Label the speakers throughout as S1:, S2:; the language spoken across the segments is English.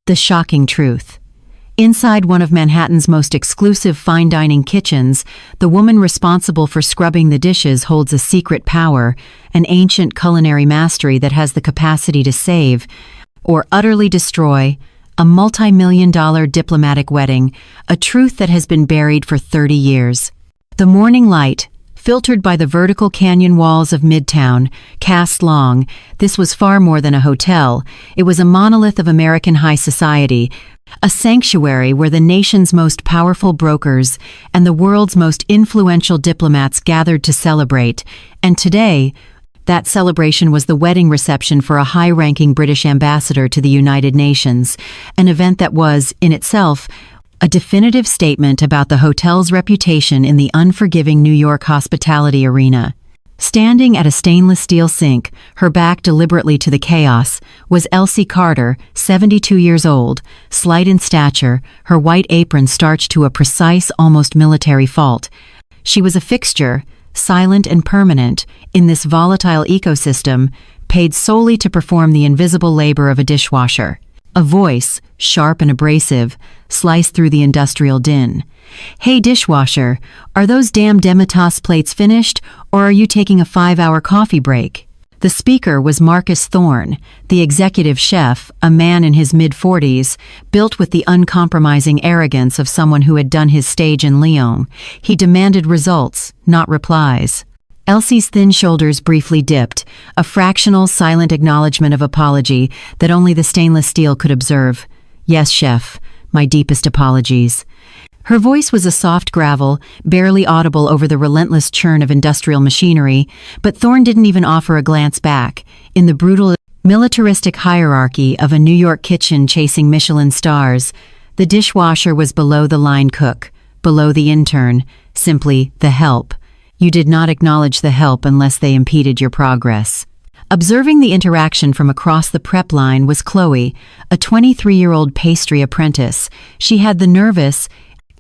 S1: The shocking truth. Inside one of Manhattan's most exclusive fine dining kitchens, the woman responsible for scrubbing the dishes holds a secret power, an ancient culinary mastery that has the capacity to save or utterly destroy a multi-million-dollar diplomatic wedding, a truth that has been buried for 30 years. The morning light, filtered by the vertical canyon walls of Midtown, cast long. This was far more than a hotel. It was a monolith of American high society, a sanctuary where the nation's most powerful brokers and the world's most influential diplomats gathered to celebrate. And today, that celebration was the wedding reception for a high-ranking British ambassador to the United Nations, an event that was, in itself, a definitive statement about the hotel's reputation in the unforgiving New York hospitality arena. Standing at a stainless steel sink, her back deliberately to the chaos, was Elsie Carter, 72 years old, slight in stature, her white apron starched to a precise, almost military fault. She was a fixture, silent and permanent, in this volatile ecosystem, paid solely to perform the invisible labor of a dishwasher. A voice, sharp and abrasive, sliced through the industrial din. "Hey dishwasher, are those damn Demitas plates finished, or are you taking a 5-hour coffee break?" The speaker was Marcus Thorne, the executive chef, a man in his mid-40s, built with the uncompromising arrogance of someone who had done his stage in Lyon. He demanded results, not replies. Elsie's thin shoulders briefly dipped, a fractional, silent acknowledgement of apology that only the stainless steel could observe. "Yes, chef, my deepest apologies." Her voice was a soft gravel, barely audible over the relentless churn of industrial machinery, but Thorne didn't even offer a glance back. In the brutal, militaristic hierarchy of a New York kitchen chasing Michelin stars, the dishwasher was below the line cook, below the intern, simply the help. You did not acknowledge the help unless they impeded your progress. Observing the interaction from across the prep line was Chloe, a 23-year-old pastry apprentice. She had the nervous,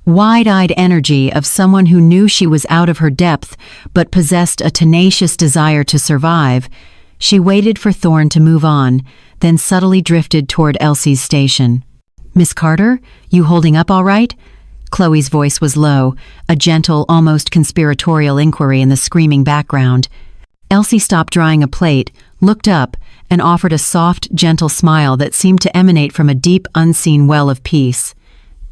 S1: wide-eyed energy of someone who knew she was out of her depth but possessed a tenacious desire to survive. She waited for Thorne to move on, then subtly drifted toward Elsie's station. "Miss Carter, you holding up all right?" Chloe's voice was low, a gentle, almost conspiratorial inquiry in the screaming background. Elsie stopped drying a plate, looked up, and offered a soft, gentle smile that seemed to emanate from a deep, unseen well of peace.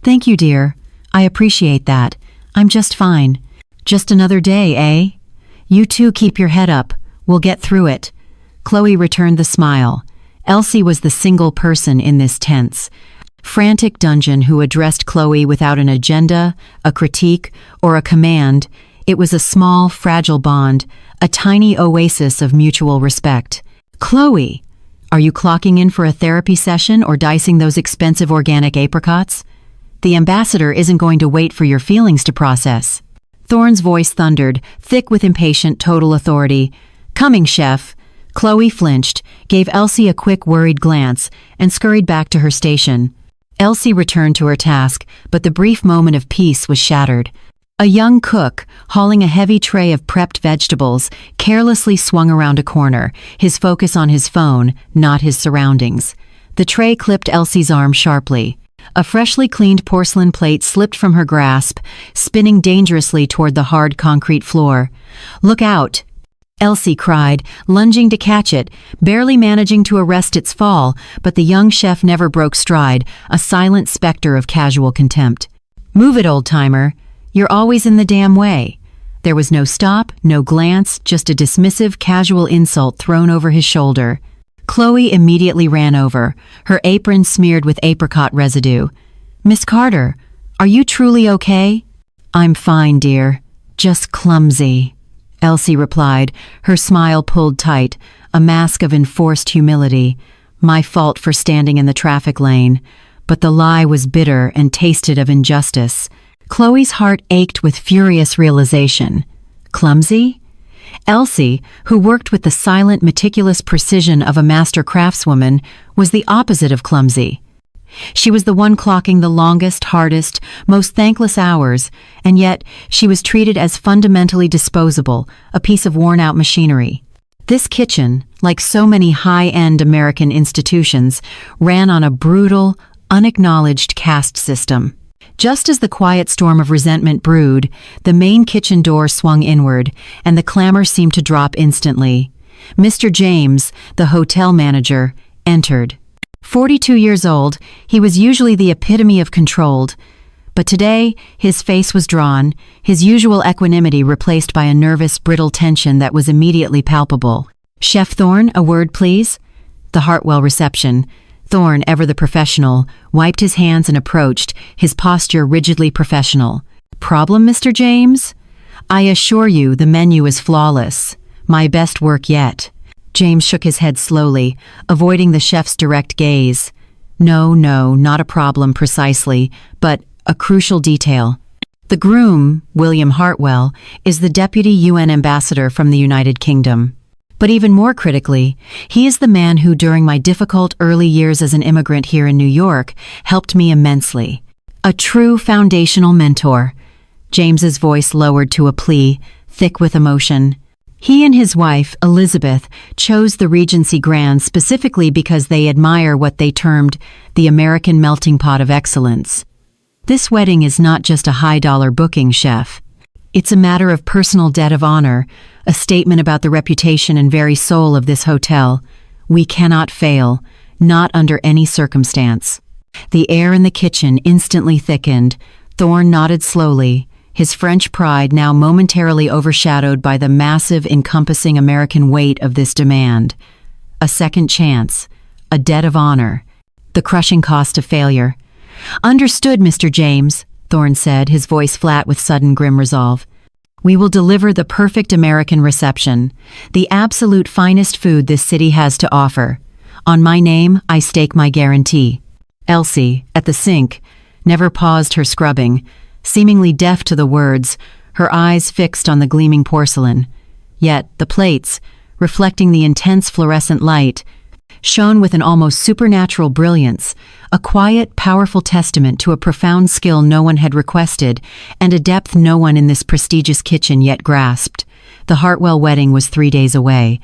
S1: "Thank you, dear. I appreciate that. I'm just fine. Just another day, eh? You two keep your head up. We'll get through it." Chloe returned the smile. Elsie was the single person in this tense, frantic dungeon who addressed Chloe without an agenda, a critique, or a command. It was a small, fragile bond, a tiny oasis of mutual respect. "Chloe, are you clocking in for a therapy session or dicing those expensive organic apricots? The ambassador isn't going to wait for your feelings to process." Thorne's voice thundered, thick with impatient, total authority. "Coming, chef." Chloe flinched, gave Elsie a quick, worried glance, and scurried back to her station. Elsie returned to her task, but the brief moment of peace was shattered. A young cook, hauling a heavy tray of prepped vegetables, carelessly swung around a corner, his focus on his phone, not his surroundings. The tray clipped Elsie's arm sharply. A freshly cleaned porcelain plate slipped from her grasp, spinning dangerously toward the hard concrete floor. "Look out!" Elsie cried, lunging to catch it, barely managing to arrest its fall, but the young chef never broke stride, a silent specter of casual contempt. "Move it, old-timer. You're always in the damn way." There was no stop, no glance, just a dismissive, casual insult thrown over his shoulder. Chloe immediately ran over, her apron smeared with apricot residue. "Miss Carter, are you truly okay?" "I'm fine, dear. Just clumsy," Elsie replied, her smile pulled tight, a mask of enforced humility. "My fault for standing in the traffic lane." But the lie was bitter and tasted of injustice. Chloe's heart ached with furious realization. Clumsy? Elsie, who worked with the silent, meticulous precision of a master craftswoman, was the opposite of clumsy. She was the one clocking the longest, hardest, most thankless hours, and yet she was treated as fundamentally disposable, a piece of worn-out machinery. This kitchen, like so many high-end American institutions, ran on a brutal, unacknowledged caste system. Just as the quiet storm of resentment brewed, the main kitchen door swung inward, and the clamor seemed to drop instantly. Mr. James, the hotel manager, entered. 42 years old, he was usually the epitome of controlled, but today his face was drawn, his usual equanimity replaced by a nervous, brittle tension that was immediately palpable. "Chef Thorne, a word, please?" The Hartwell reception. Thorne, ever the professional, wiped his hands and approached, his posture rigidly professional. "Problem, Mr. James? I assure you the menu is flawless. My best work yet." James shook his head slowly, avoiding the chef's direct gaze. No, not a problem precisely, but a crucial detail. The groom, William Hartwell, is the deputy UN ambassador from the United Kingdom. But even more critically, he is the man who, during my difficult early years as an immigrant here in New York, helped me immensely. A true foundational mentor. James's voice lowered to a plea, thick with emotion. He and his wife, Elizabeth, chose the Regency Grand specifically because they admire what they termed the American melting pot of excellence. This wedding is not just a high-dollar booking, chef. It's a matter of personal debt of honor, a statement about the reputation and very soul of this hotel. We cannot fail, not under any circumstance. The air in the kitchen instantly thickened. Thorne nodded slowly, his French pride now momentarily overshadowed by the massive, encompassing American weight of this demand. A second chance, a debt of honor, the crushing cost of failure. "Understood, Mr. James," Thorne said, his voice flat with sudden grim resolve. "We will deliver the perfect American reception, the absolute finest food this city has to offer. On my name, I stake my guarantee." Elsie, at the sink, never paused her scrubbing, seemingly deaf to the words, her eyes fixed on the gleaming porcelain. Yet the plates, reflecting the intense fluorescent light, shone with an almost supernatural brilliance, a quiet, powerful testament to a profound skill no one had requested and a depth no one in this prestigious kitchen yet grasped. The Hartwell wedding was 3 days away.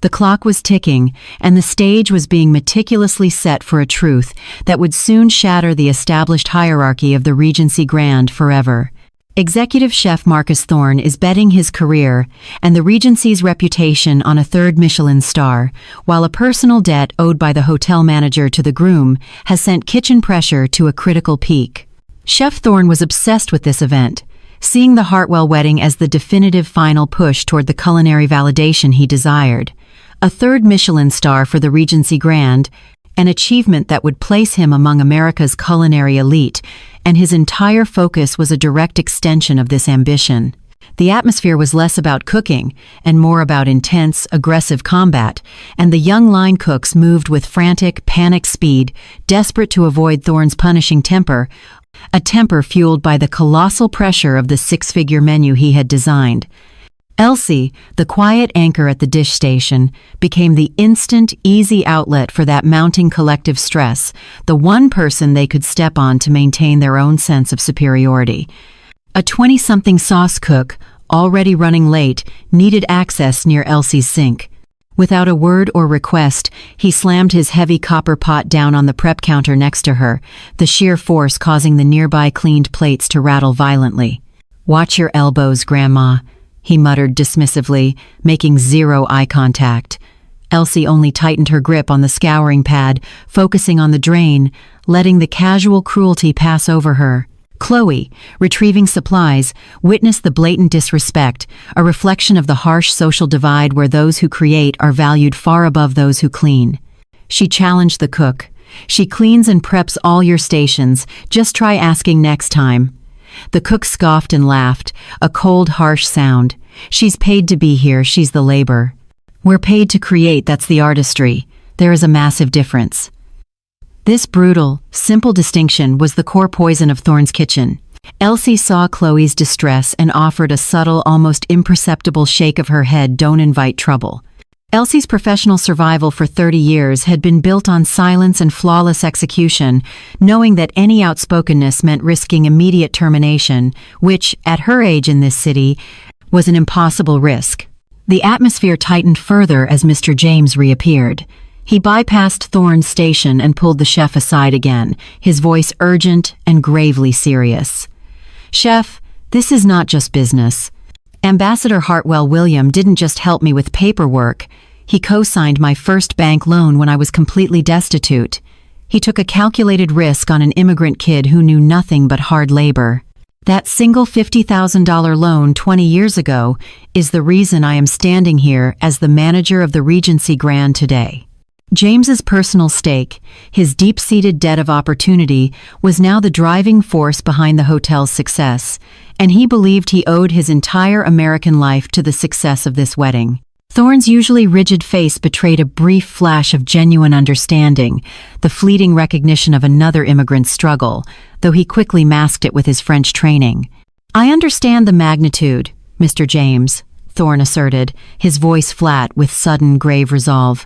S1: The clock was ticking, and the stage was being meticulously set for a truth that would soon shatter the established hierarchy of the Regency Grand forever. Executive chef Marcus Thorne is betting his career and the Regency's reputation on a third Michelin star, while a personal debt owed by the hotel manager to the groom has sent kitchen pressure to a critical peak. Chef Thorne was obsessed with this event, seeing the Hartwell wedding as the definitive final push toward the culinary validation he desired. A third Michelin star for the Regency Grand, an achievement that would place him among America's culinary elite, and his entire focus was a direct extension of this ambition. The atmosphere was less about cooking and more about intense, aggressive combat, and the young line cooks moved with frantic, panicked speed, desperate to avoid Thorne's punishing temper, a temper fueled by the colossal pressure of the six-figure menu he had designed. Elsie, the quiet anchor at the dish station, became the instant, easy outlet for that mounting collective stress, the one person they could step on to maintain their own sense of superiority. A 20-something sauce cook, already running late, needed access near Elsie's sink. Without a word or request, he slammed his heavy copper pot down on the prep counter next to her, the sheer force causing the nearby cleaned plates to rattle violently. "Watch your elbows, Grandma," he muttered dismissively, making zero eye contact. Elsie only tightened her grip on the scouring pad, focusing on the drain, letting the casual cruelty pass over her. Chloe, retrieving supplies, witnessed the blatant disrespect, a reflection of the harsh social divide where those who create are valued far above those who clean. She challenged the cook. "She cleans and preps all your stations, just try asking next time." The cook scoffed and laughed, a cold, harsh sound. "She's paid to be here, she's the labor. We're paid to create, that's the artistry. There is a massive difference." This brutal, simple distinction was the core poison of Thorne's kitchen. Elsie saw Chloe's distress and offered a subtle, almost imperceptible shake of her head, "Don't invite trouble." Elsie's professional survival for 30 years had been built on silence and flawless execution, knowing that any outspokenness meant risking immediate termination, which, at her age in this city, was an impossible risk. The atmosphere tightened further as Mr. James reappeared. He bypassed Thorne's station and pulled the chef aside again, his voice urgent and gravely serious. "Chef, this is not just business. Ambassador Hartwell William didn't just help me with paperwork. He co-signed my first bank loan when I was completely destitute. He took a calculated risk on an immigrant kid who knew nothing but hard labor. That single $50,000 loan 20 years ago is the reason I am standing here as the manager of the Regency Grand today." James's personal stake, his deep-seated debt of opportunity, was now the driving force behind the hotel's success, and he believed he owed his entire American life to the success of this wedding. Thorne's usually rigid face betrayed a brief flash of genuine understanding, the fleeting recognition of another immigrant's struggle, though he quickly masked it with his French training. "I understand the magnitude, Mr. James," Thorne asserted, his voice flat with sudden, grave resolve.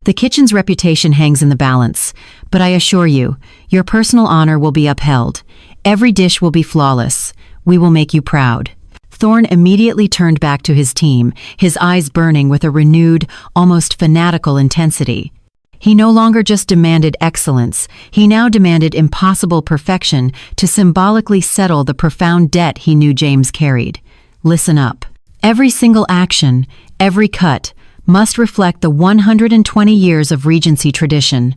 S1: "The kitchen's reputation hangs in the balance, but I assure you, your personal honor will be upheld. Every dish will be flawless. We will make you proud." Thorne immediately turned back to his team, his eyes burning with a renewed, almost fanatical intensity. He no longer just demanded excellence, he now demanded impossible perfection to symbolically settle the profound debt he knew James carried. Listen up. Every single action, every cut, must reflect the 120 years of Regency tradition.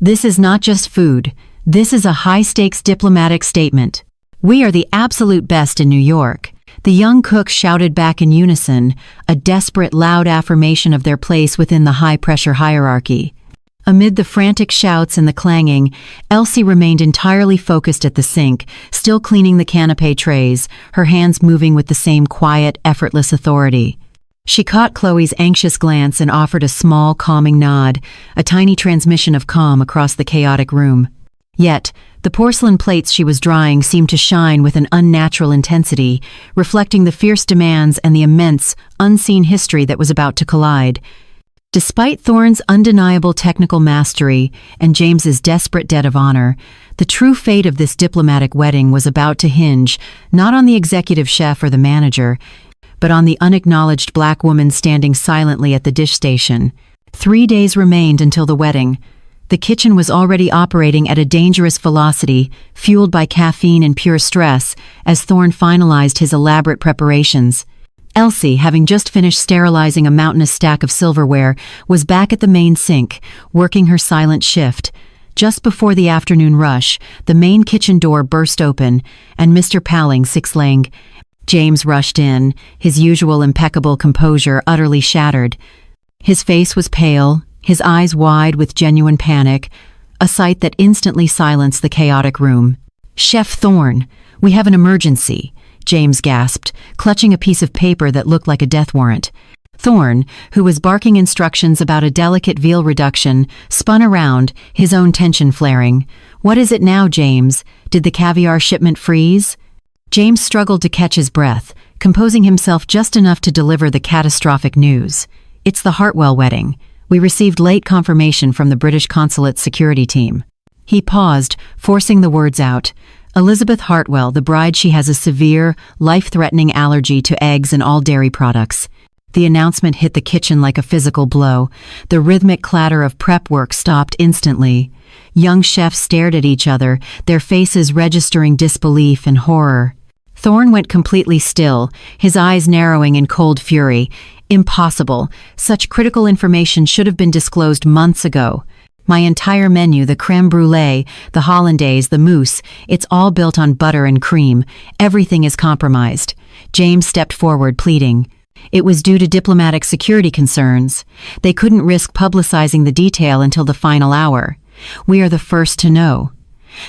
S1: This is not just food, this is a high-stakes diplomatic statement. We are the absolute best in New York. The young cooks shouted back in unison, a desperate, loud affirmation of their place within the high-pressure hierarchy. Amid the frantic shouts and the clanging, Elsie remained entirely focused at the sink, still cleaning the canapé trays, her hands moving with the same quiet, effortless authority. She caught Chloe's anxious glance and offered a small, calming nod, a tiny transmission of calm across the chaotic room. Yet, the porcelain plates she was drying seemed to shine with an unnatural intensity, reflecting the fierce demands and the immense, unseen history that was about to collide. Despite Thorne's undeniable technical mastery and James's desperate debt of honor, the true fate of this diplomatic wedding was about to hinge not on the executive chef or the manager, but on the unacknowledged black woman standing silently at the dish station. 3 days remained until the wedding. The kitchen was already operating at a dangerous velocity, fueled by caffeine and pure stress, as Thorne finalized his elaborate preparations. Elsie, having just finished sterilizing a mountainous stack of silverware, was back at the main sink, working her silent shift. Just before the afternoon rush, the main kitchen door burst open, and Mr. Palling Sixlang. James rushed in, his usual impeccable composure utterly shattered. His face was pale, his eyes wide with genuine panic, a sight that instantly silenced the chaotic room. "Chef Thorne, we have an emergency," James gasped, clutching a piece of paper that looked like a death warrant. Thorne, who was barking instructions about a delicate veal reduction, spun around, his own tension flaring. "What is it now, James? Did the caviar shipment freeze?" James struggled to catch his breath, composing himself just enough to deliver the catastrophic news. "It's the Hartwell wedding. We received late confirmation from the British Consulate security team." He paused, forcing the words out. "Elizabeth Hartwell, the bride, she has a severe, life-threatening allergy to eggs and all dairy products." The announcement hit the kitchen like a physical blow. The rhythmic clatter of prep work stopped instantly. Young chefs stared at each other, their faces registering disbelief and horror. Thorne went completely still, his eyes narrowing in cold fury. Impossible. Such critical information should have been disclosed months ago. My entire menu, the crème brûlée, the hollandaise, the mousse, it's all built on butter and cream. Everything is compromised. James stepped forward, pleading. It was due to diplomatic security concerns. They couldn't risk publicizing the detail until the final hour. We are the first to know.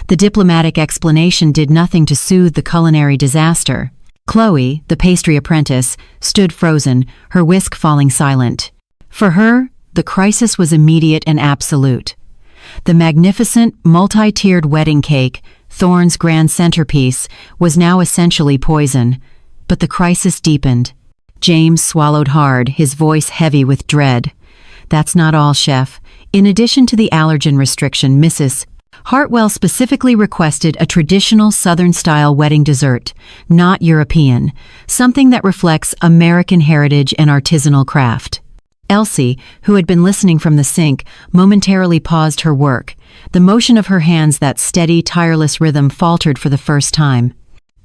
S1: The diplomatic explanation did nothing to soothe the culinary disaster. Chloe, the pastry apprentice, stood frozen, her whisk falling silent. For her, the crisis was immediate and absolute. The magnificent, multi-tiered wedding cake, Thorne's grand centerpiece, was now essentially poison. But the crisis deepened. James swallowed hard, his voice heavy with dread. "That's not all, Chef. In addition to the allergen restriction, Mrs. Hartwell specifically requested a traditional Southern-style wedding dessert, not European, something that reflects American heritage and artisanal craft." Elsie, who had been listening from the sink, momentarily paused her work. The motion of her hands, that steady, tireless rhythm, faltered for the first time.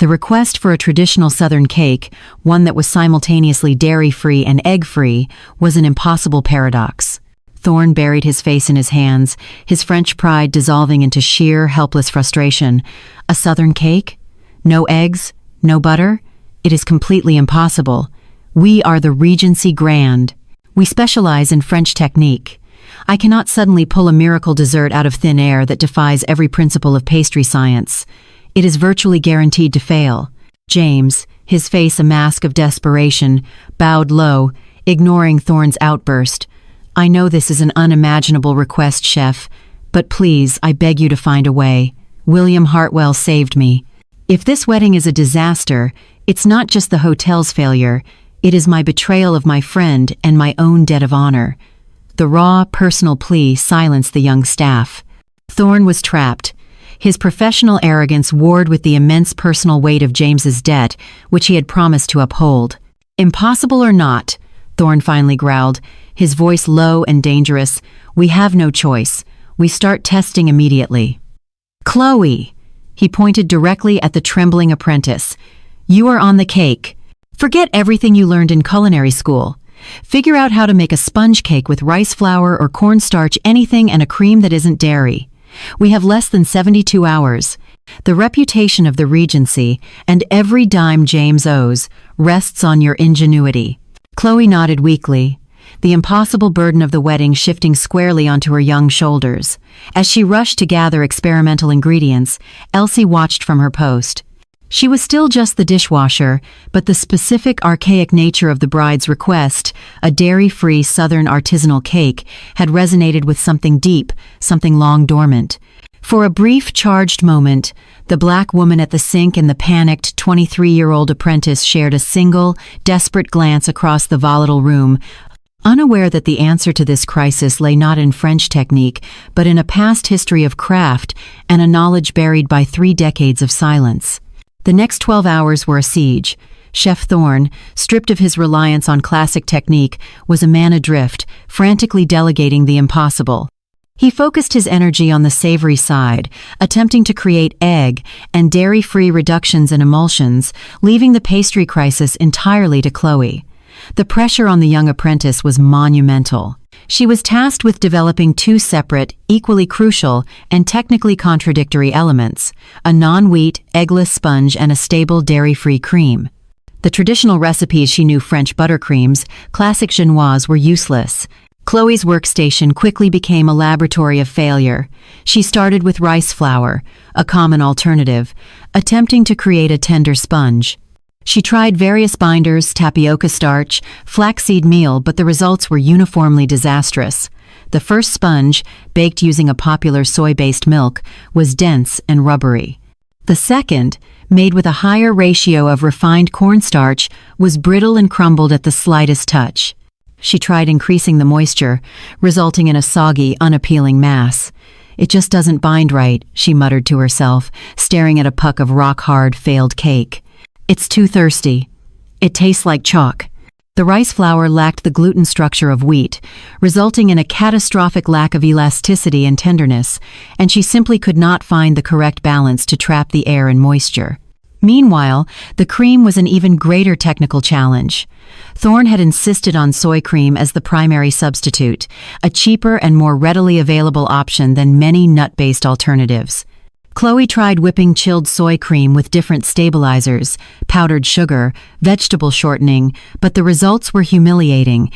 S1: The request for a traditional Southern cake, one that was simultaneously dairy-free and egg-free, was an impossible paradox. Thorne buried his face in his hands, his French pride dissolving into sheer, helpless frustration. A Southern cake? No eggs? No butter? It is completely impossible. We are the Regency Grand. We specialize in French technique. I cannot suddenly pull a miracle dessert out of thin air that defies every principle of pastry science. It is virtually guaranteed to fail. James, his face a mask of desperation, bowed low, ignoring Thorne's outburst. I know this is an unimaginable request, chef, but please, I beg you to find a way. William Hartwell saved me. If this wedding is a disaster, it's not just the hotel's failure, it is my betrayal of my friend and my own debt of honor. The raw, personal plea silenced the young staff. Thorne was trapped. His professional arrogance warred with the immense personal weight of James's debt, which he had promised to uphold. Impossible or not, Thorne finally growled, his voice low and dangerous, we have no choice. We start testing immediately. Chloe! He pointed directly at the trembling apprentice. You are on the cake. Forget everything you learned in culinary school. Figure out how to make a sponge cake with rice flour or cornstarch, anything, and a cream that isn't dairy. We have less than 72 hours. The reputation of the Regency, and every dime James owes, rests on your ingenuity. Chloe nodded weakly, the impossible burden of the wedding shifting squarely onto her young shoulders. As she rushed to gather experimental ingredients, Elsie watched from her post. She was still just the dishwasher, but the specific archaic nature of the bride's request, a dairy-free Southern artisanal cake, had resonated with something deep, something long dormant. For a brief, charged moment, the black woman at the sink and the panicked 23-year-old apprentice shared a single, desperate glance across the volatile room, unaware that the answer to this crisis lay not in French technique, but in a past history of craft and a knowledge buried by 3 decades of silence. The next 12 hours were a siege. Chef Thorne, stripped of his reliance on classic technique, was a man adrift, frantically delegating the impossible. He focused his energy on the savory side, attempting to create egg and dairy-free reductions and emulsions, leaving the pastry crisis entirely to Chloe. The pressure on the young apprentice was monumental. She was tasked with developing 2 separate, equally crucial, and technically contradictory elements, a non-wheat, eggless sponge and a stable dairy-free cream. The traditional recipes she knew, French buttercreams, classic genoise, were useless. Chloe's workstation quickly became a laboratory of failure. She started with rice flour, a common alternative, attempting to create a tender sponge. She tried various binders, tapioca starch, flaxseed meal, but the results were uniformly disastrous. The first sponge, baked using a popular soy-based milk, was dense and rubbery. The second, made with a higher ratio of refined cornstarch, was brittle and crumbled at the slightest touch. She tried increasing the moisture, resulting in a soggy, unappealing mass. It just doesn't bind right, she muttered to herself, staring at a puck of rock-hard, failed cake. It's too thirsty. It tastes like chalk. The rice flour lacked the gluten structure of wheat, resulting in a catastrophic lack of elasticity and tenderness, and she simply could not find the correct balance to trap the air and moisture. Meanwhile, the cream was an even greater technical challenge. Thorne had insisted on soy cream as the primary substitute, a cheaper and more readily available option than many nut-based alternatives. Chloe tried whipping chilled soy cream with different stabilizers, powdered sugar, vegetable shortening, but the results were humiliating.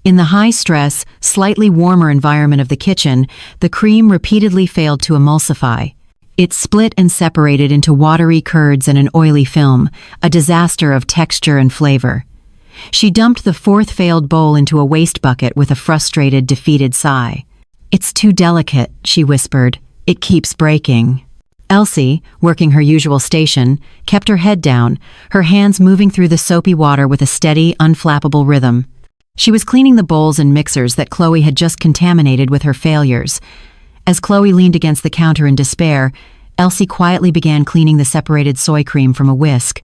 S1: In the high-stress, slightly warmer environment of the kitchen, the cream repeatedly failed to emulsify. It split and separated into watery curds and an oily film, a disaster of texture and flavor. She dumped the 4th failed bowl into a waste bucket with a frustrated, defeated sigh. "It's too delicate," she whispered. "It keeps breaking." Elsie, working her usual station, kept her head down, her hands moving through the soapy water with a steady, unflappable rhythm. She was cleaning the bowls and mixers that Chloe had just contaminated with her failures. As Chloe leaned against the counter in despair, Elsie quietly began cleaning the separated soy cream from a whisk.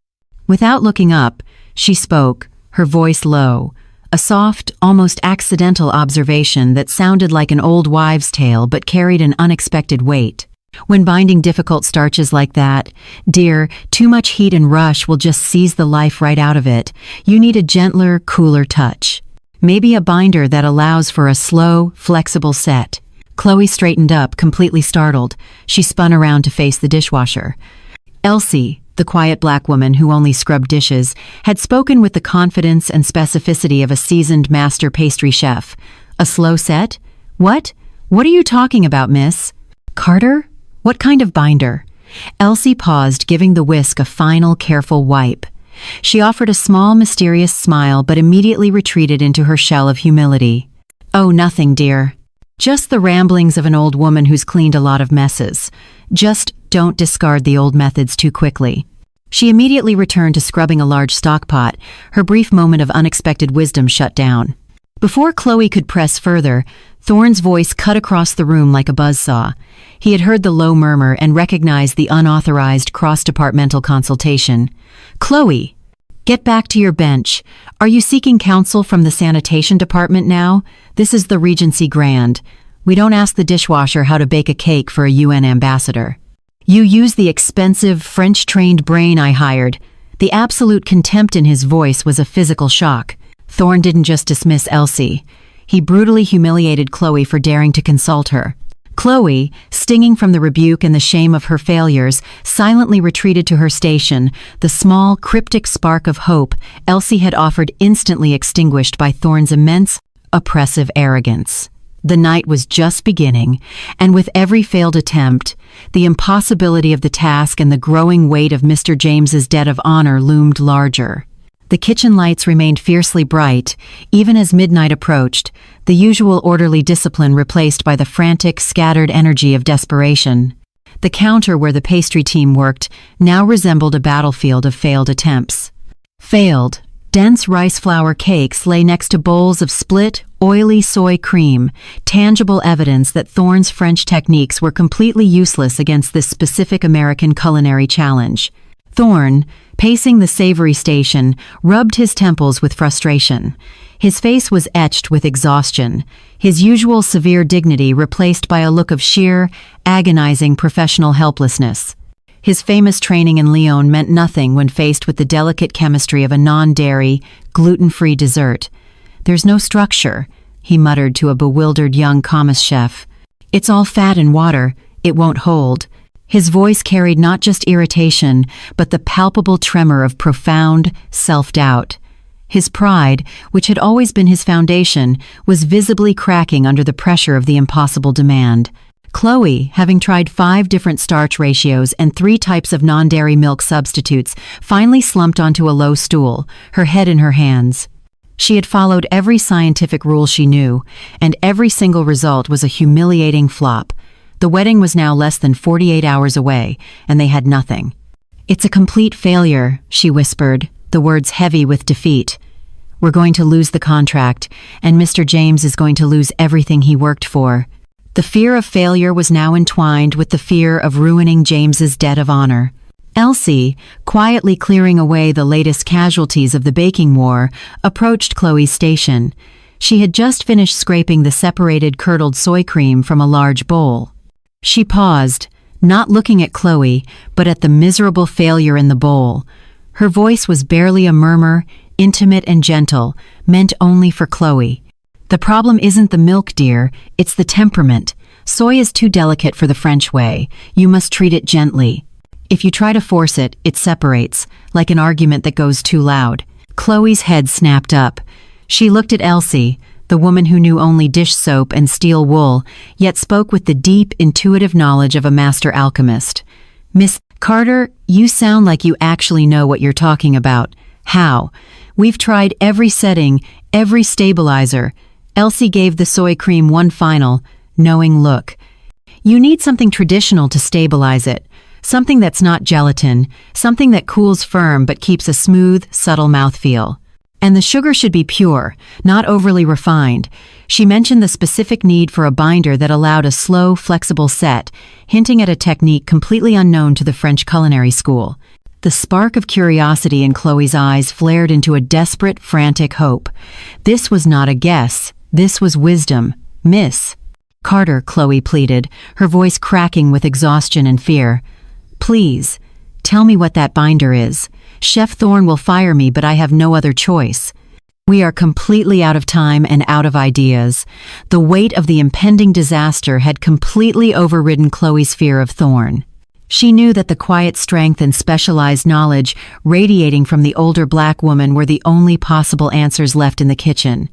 S1: Without looking up, she spoke, her voice low. A soft, almost accidental observation that sounded like an old wives' tale but carried an unexpected weight. When binding difficult starches like that, dear, too much heat and rush will just seize the life right out of it. You need a gentler, cooler touch. Maybe a binder that allows for a slow, flexible set. Chloe straightened up, completely startled. She spun around to face the dishwasher. Elsie, the quiet black woman who only scrubbed dishes, had spoken with the confidence and specificity of a seasoned master pastry chef. A slow set? What? What are you talking about, miss? Carter? What kind of binder? Elsie paused, giving the whisk a final, careful wipe. She offered a small, mysterious smile but immediately retreated into her shell of humility. Oh, nothing, dear. Just the ramblings of an old woman who's cleaned a lot of messes. Just don't discard the old methods too quickly. She immediately returned to scrubbing a large stock pot. Her brief moment of unexpected wisdom shut down. Before Chloe could press further, Thorne's voice cut across the room like a buzzsaw. He had heard the low murmur and recognized the unauthorized cross-departmental consultation. Chloe, get back to your bench. Are you seeking counsel from the sanitation department now? This is the Regency Grand. We don't ask the dishwasher how to bake a cake for a UN ambassador. You use the expensive, French-trained brain I hired. The absolute contempt in his voice was a physical shock. Thorne didn't just dismiss Elsie. He brutally humiliated Chloe for daring to consult her. Chloe, stinging from the rebuke and the shame of her failures, silently retreated to her station, the small, cryptic spark of hope Elsie had offered instantly extinguished by Thorne's immense, oppressive arrogance. The night was just beginning, and with every failed attempt, the impossibility of the task and the growing weight of Mr. James's debt of honor loomed larger. The kitchen lights remained fiercely bright, even as midnight approached, the usual orderly discipline replaced by the frantic, scattered energy of desperation. The counter where the pastry team worked now resembled a battlefield of failed attempts. Failed, dense rice flour cakes lay next to bowls of split, oily soy cream, tangible evidence that Thorne's French techniques were completely useless against this specific American culinary challenge. Thorne, pacing the savory station, rubbed his temples with frustration. His face was etched with exhaustion, his usual severe dignity replaced by a look of sheer, agonizing professional helplessness. His famous training in Lyon meant nothing when faced with the delicate chemistry of a non-dairy, gluten-free dessert. There's no structure, he muttered to a bewildered young commis chef. It's all fat and water, it won't hold. His voice carried not just irritation, but the palpable tremor of profound self-doubt. His pride, which had always been his foundation, was visibly cracking under the pressure of the impossible demand. Chloe, having tried 5 different starch ratios and 3 types of non-dairy milk substitutes, finally slumped onto a low stool, her head in her hands. She had followed every scientific rule she knew, and every single result was a humiliating flop. The wedding was now less than 48 hours away, and they had nothing. It's a complete failure, she whispered, the words heavy with defeat. We're going to lose the contract, and Mr. James is going to lose everything he worked for. The fear of failure was now entwined with the fear of ruining James's debt of honor. Elsie, quietly clearing away the latest casualties of the baking war, approached Chloe's station. She had just finished scraping the separated curdled soy cream from a large bowl. She paused, not looking at Chloe, but at the miserable failure in the bowl. Her voice was barely a murmur, intimate and gentle, meant only for Chloe. The problem isn't the milk, dear, it's the temperament. Soy is too delicate for the French way. You must treat it gently. If you try to force it, it separates, like an argument that goes too loud. Chloe's head snapped up. She looked at Elsie, the woman who knew only dish soap and steel wool, yet spoke with the deep, intuitive knowledge of a master alchemist. Miss Carter, you sound like you actually know what you're talking about. How? We've tried every setting, every stabilizer. Elsie gave the soy cream one final, knowing look. You need something traditional to stabilize it. Something that's not gelatin, something that cools firm but keeps a smooth, subtle mouthfeel. And the sugar should be pure, not overly refined. She mentioned the specific need for a binder that allowed a slow, flexible set, hinting at a technique completely unknown to the French culinary school. The spark of curiosity in Chloe's eyes flared into a desperate, frantic hope. This was not a guess. This was wisdom. "Miss Carter," Chloe pleaded, her voice cracking with exhaustion and fear. "Please, tell me what that binder is. Chef Thorne will fire me, but I have no other choice. We are completely out of time and out of ideas." The weight of the impending disaster had completely overridden Chloe's fear of Thorne. She knew that the quiet strength and specialized knowledge radiating from the older black woman were the only possible answers left in the kitchen.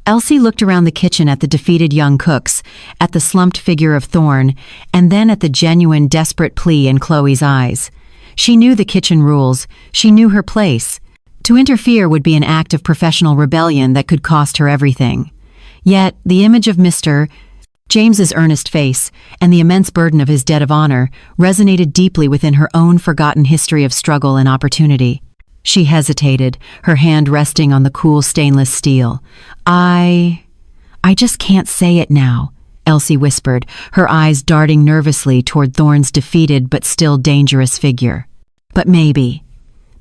S1: Elsie looked around the kitchen at the defeated young cooks, at the slumped figure of Thorne, and then at the genuine, desperate plea in Chloe's eyes. She knew the kitchen rules. She knew her place. To interfere would be an act of professional rebellion that could cost her everything. Yet, the image of Mr. James's earnest face and the immense burden of his debt of honor resonated deeply within her own forgotten history of struggle and opportunity. She hesitated, her hand resting on the cool stainless steel. I just can't say it now," Elsie whispered, her eyes darting nervously toward Thorne's defeated but still dangerous figure. "But maybe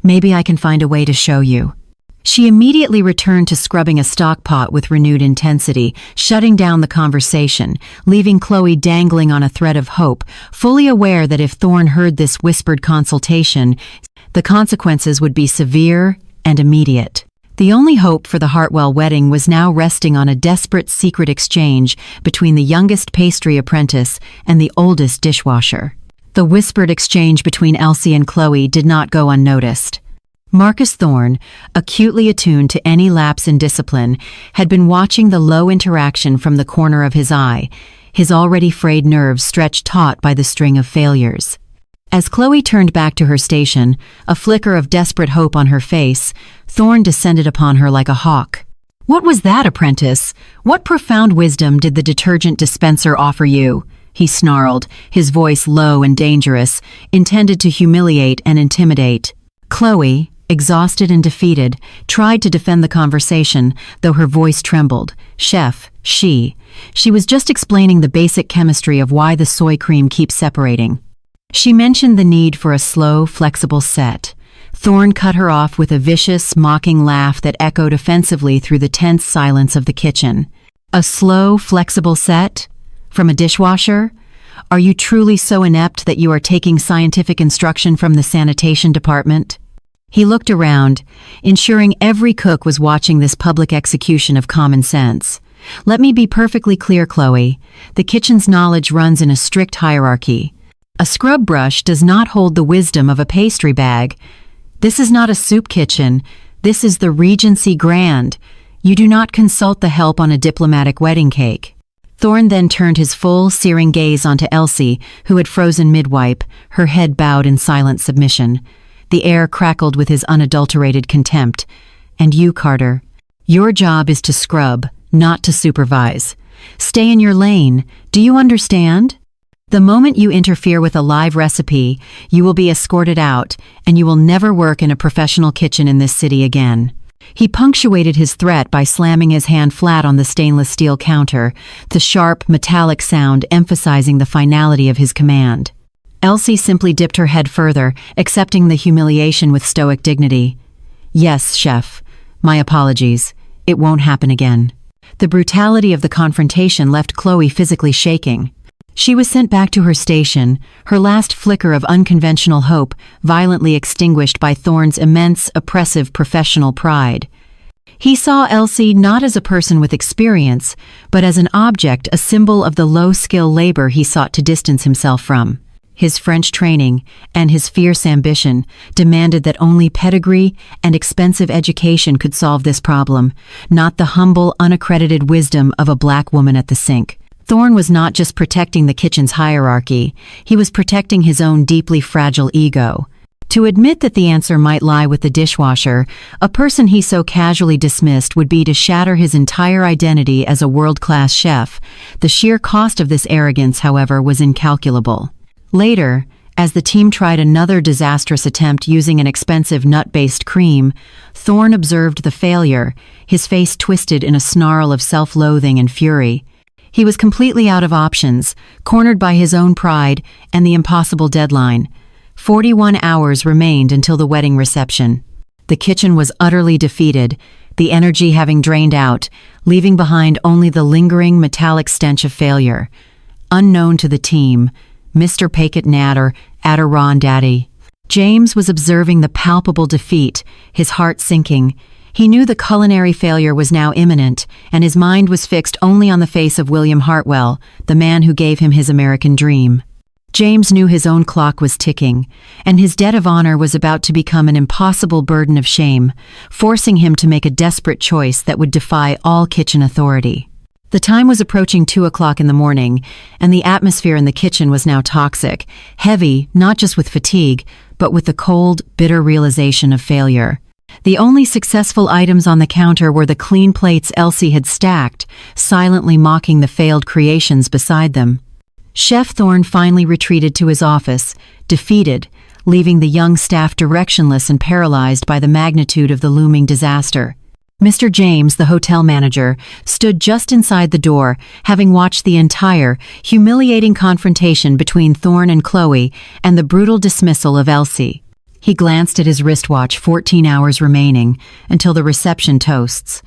S1: I can find a way to show you." She immediately returned to scrubbing a stock pot with renewed intensity, shutting down the conversation, leaving Chloe dangling on a thread of hope, fully aware that if Thorne heard this whispered consultation, the consequences would be severe and immediate. The only hope for the Hartwell wedding was now resting on a desperate secret exchange between the youngest pastry apprentice and the oldest dishwasher. The whispered exchange between Elsie and Chloe did not go unnoticed. Marcus Thorne, acutely attuned to any lapse in discipline, had been watching the low interaction from the corner of his eye, his already frayed nerves stretched taut by the string of failures. As Chloe turned back to her station, a flicker of desperate hope on her face, Thorne descended upon her like a hawk. "What was that, apprentice? What profound wisdom did the detergent dispenser offer you?" he snarled, his voice low and dangerous, intended to humiliate and intimidate. Chloe, exhausted and defeated, tried to defend the conversation, though her voice trembled. "Chef, she was just explaining the basic chemistry of why the soy cream keeps separating." She mentioned the need for a slow, flexible set. Thorne cut her off with a vicious, mocking laugh that echoed offensively through the tense silence of the kitchen. "A slow, flexible set? From a dishwasher? Are you truly so inept that you are taking scientific instruction from the sanitation department?" He looked around, ensuring every cook was watching this public execution of common sense. "Let me be perfectly clear, Chloe. The kitchen's knowledge runs in a strict hierarchy. A scrub brush does not hold the wisdom of a pastry bag. This is not a soup kitchen. This is the Regency Grand. You do not consult the help on a diplomatic wedding cake." Thorne then turned his full, searing gaze onto Elsie, who had frozen mid-wipe, her head bowed in silent submission. The air crackled with his unadulterated contempt. "And you, Carter, your job is to scrub, not to supervise. Stay in your lane. Do you understand? The moment you interfere with a live recipe, you will be escorted out, and you will never work in a professional kitchen in this city again." He punctuated his threat by slamming his hand flat on the stainless steel counter, the sharp, metallic sound emphasizing the finality of his command. Elsie simply dipped her head further, accepting the humiliation with stoic dignity. "Yes, chef. My apologies. It won't happen again." The brutality of the confrontation left Chloe physically shaking. She was sent back to her station, her last flicker of unconventional hope violently extinguished by Thorne's immense, oppressive professional pride. He saw Elsie not as a person with experience, but as an object, a symbol of the low-skill labor he sought to distance himself from. His French training and his fierce ambition demanded that only pedigree and expensive education could solve this problem, not the humble, unaccredited wisdom of a black woman at the sink. Thorne was not just protecting the kitchen's hierarchy, he was protecting his own deeply fragile ego. To admit that the answer might lie with the dishwasher, a person he so casually dismissed, would be to shatter his entire identity as a world-class chef. The sheer cost of this arrogance, however, was incalculable. Later, as the team tried another disastrous attempt using an expensive nut-based cream, Thorne observed the failure, his face twisted in a snarl of self-loathing and fury. He was completely out of options, cornered by his own pride and the impossible deadline. 41 hours remained until the wedding reception. The kitchen was utterly defeated, the energy having drained out, leaving behind only the lingering metallic stench of failure. Unknown to the team, Mr. Paket Nat or Adiron Daddy, James was observing the palpable defeat, his heart sinking. He knew the culinary failure was now imminent, and his mind was fixed only on the face of William Hartwell, the man who gave him his American dream. James knew his own clock was ticking, and his debt of honor was about to become an impossible burden of shame, forcing him to make a desperate choice that would defy all kitchen authority. The time was approaching 2 o'clock in the morning, and the atmosphere in the kitchen was now toxic, heavy not just with fatigue, but with the cold, bitter realization of failure. The only successful items on the counter were the clean plates Elsie had stacked, silently mocking the failed creations beside them. Chef Thorne finally retreated to his office, defeated, leaving the young staff directionless and paralyzed by the magnitude of the looming disaster. Mr. James, the hotel manager, stood just inside the door, having watched the entire, humiliating confrontation between Thorne and Chloe and the brutal dismissal of Elsie. He glanced at his wristwatch, 14 hours remaining, until the reception toasts.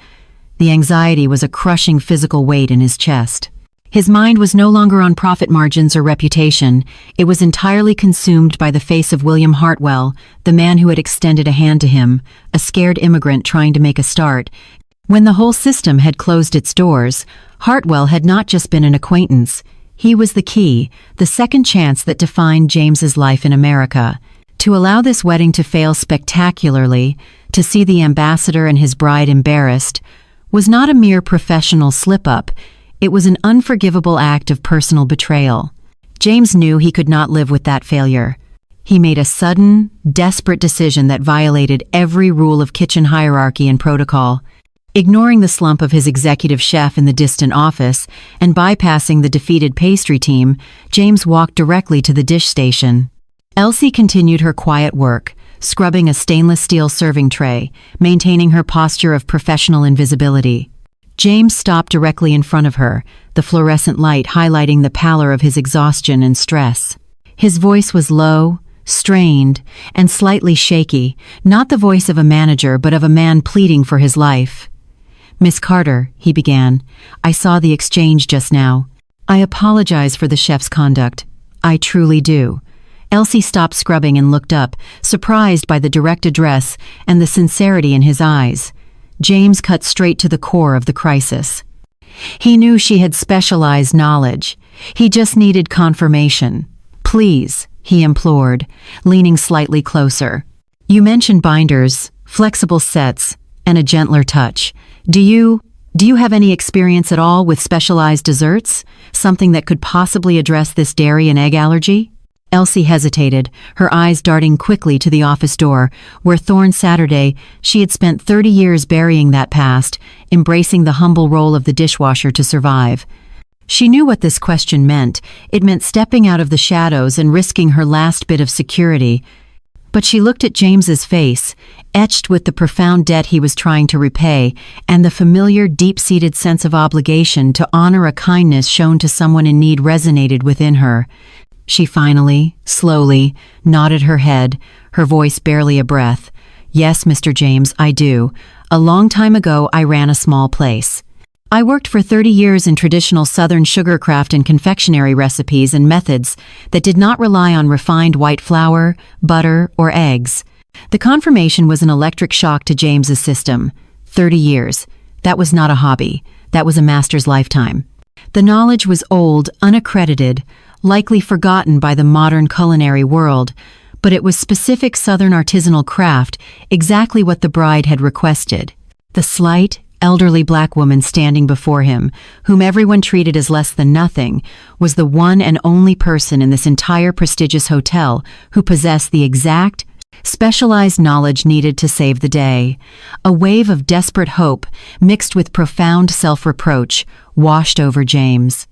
S1: The anxiety was a crushing physical weight in his chest. His mind was no longer on profit margins or reputation. It was entirely consumed by the face of William Hartwell, the man who had extended a hand to him, a scared immigrant trying to make a start. When the whole system had closed its doors, Hartwell had not just been an acquaintance. He was the key, the second chance that defined James's life in America. To allow this wedding to fail spectacularly, to see the ambassador and his bride embarrassed, was not a mere professional slip-up. It was an unforgivable act of personal betrayal. James knew he could not live with that failure. He made a sudden, desperate decision that violated every rule of kitchen hierarchy and protocol. Ignoring the slump of his executive chef in the distant office and bypassing the defeated pastry team, James walked directly to the dish station. Elsie continued her quiet work, scrubbing a stainless steel serving tray, maintaining her posture of professional invisibility. James stopped directly in front of her, the fluorescent light highlighting the pallor of his exhaustion and stress. His voice was low, strained, and slightly shaky, not the voice of a manager but of a man pleading for his life. "Miss Carter," he began, "I saw the exchange just now. I apologize for the chef's conduct. I truly do." Elsie stopped scrubbing and looked up, surprised by the direct address and the sincerity in his eyes. James cut straight to the core of the crisis. He knew she had specialized knowledge. He just needed confirmation. "Please," he implored, leaning slightly closer. "You mentioned binders, flexible sets, and a gentler touch. Do you have any experience at all with specialized desserts? Something that could possibly address this dairy and egg allergy?" Elsie hesitated, her eyes darting quickly to the office door, where Thorne Saturday she had spent 30 years burying that past, embracing the humble role of the dishwasher to survive. She knew what this question meant. It meant stepping out of the shadows and risking her last bit of security. But she looked at James's face, etched with the profound debt he was trying to repay, and the familiar, deep-seated sense of obligation to honor a kindness shown to someone in need resonated within her. She finally, slowly, nodded her head, her voice barely a breath. "Yes, Mr. James, I do. A long time ago, I ran a small place. I worked for 30 years in traditional Southern sugarcraft and confectionery recipes and methods that did not rely on refined white flour, butter, or eggs." The confirmation was an electric shock to James's system. 30 years. That was not a hobby. That was a master's lifetime. The knowledge was old, unaccredited, likely forgotten by the modern culinary world, but it was specific Southern artisanal craft, exactly what the bride had requested. The slight, elderly black woman standing before him, whom everyone treated as less than nothing, was the one and only person in this entire prestigious hotel who possessed the exact, specialized knowledge needed to save the day. A wave of desperate hope, mixed with profound self-reproach, washed over James.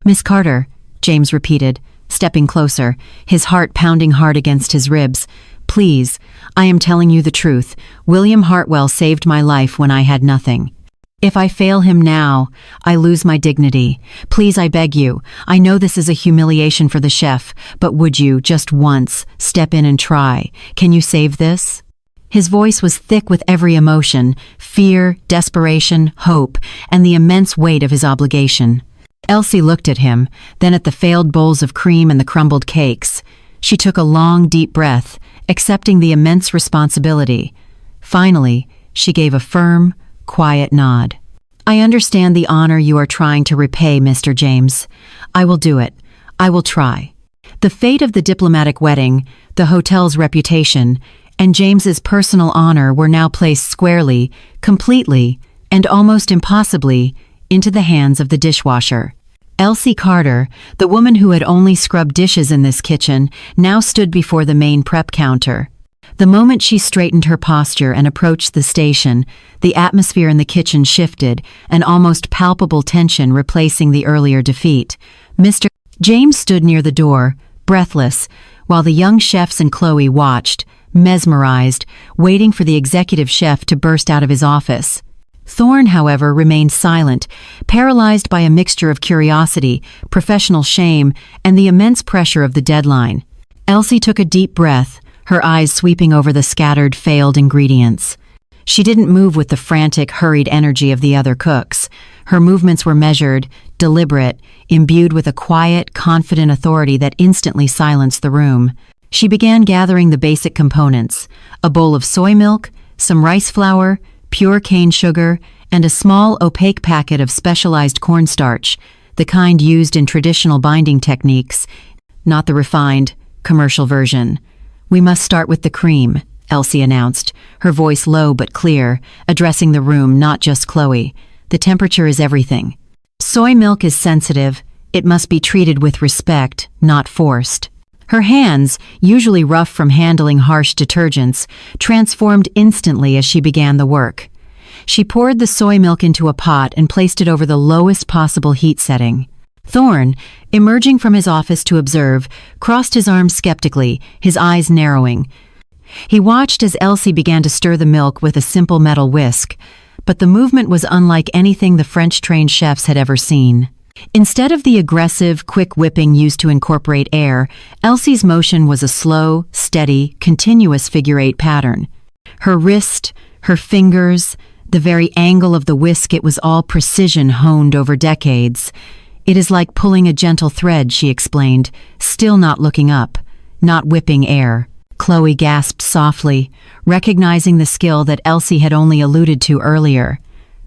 S1: "Miss Carter," James repeated, stepping closer, his heart pounding hard against his ribs. "Please, I am telling you the truth. William Hartwell saved my life when I had nothing." If I fail him now, I lose my dignity. Please, I beg you. I know this is a humiliation for the chef, but would you, just once, step in and try? Can you save this?" His voice was thick with every emotion: fear, desperation, hope, and the immense weight of his obligation. Elsie looked at him, then at the failed bowls of cream and the crumbled cakes. She took a long, deep breath, accepting the immense responsibility. Finally, she gave a firm, quiet nod. "I understand the honor you are trying to repay, Mr. James. I will do it. I will try." The fate of the diplomatic wedding, the hotel's reputation, and James's personal honor were now placed squarely, completely, and almost impossibly into the hands of the dishwasher. Elsie Carter, the woman who had only scrubbed dishes in this kitchen, now stood before the main prep counter. The moment she straightened her posture and approached the station, the atmosphere in the kitchen shifted, an almost palpable tension replacing the earlier defeat. Mr. James stood near the door, breathless, while the young chefs and Chloe watched, mesmerized, waiting for the executive chef to burst out of his office. Thorne, however, remained silent, paralyzed by a mixture of curiosity, professional shame, and the immense pressure of the deadline. Elsie took a deep breath, her eyes sweeping over the scattered, failed ingredients. She didn't move with the frantic, hurried energy of the other cooks. Her movements were measured, deliberate, imbued with a quiet, confident authority that instantly silenced the room. She began gathering the basic components: a bowl of soy milk, some rice flour, pure cane sugar, and a small, opaque packet of specialized cornstarch, the kind used in traditional binding techniques, not the refined, commercial version. "We must start with the cream," Elsie announced, her voice low but clear, addressing the room, not just Chloe. "The temperature is everything. Soy milk is sensitive. It must be treated with respect, not forced." Her hands, usually rough from handling harsh detergents, transformed instantly as she began the work. She poured the soy milk into a pot and placed it over the lowest possible heat setting. Thorne, emerging from his office to observe, crossed his arms skeptically, his eyes narrowing. He watched as Elsie began to stir the milk with a simple metal whisk, but the movement was unlike anything the French-trained chefs had ever seen. Instead of the aggressive, quick whipping used to incorporate air, Elsie's motion was a slow, steady, continuous figure-8 pattern. Her wrist, her fingers, the very angle of the whisk, it was all precision honed over decades. "It is like pulling a gentle thread," she explained, still not looking up, "not whipping air." Chloe gasped softly, recognizing the skill that Elsie had only alluded to earlier.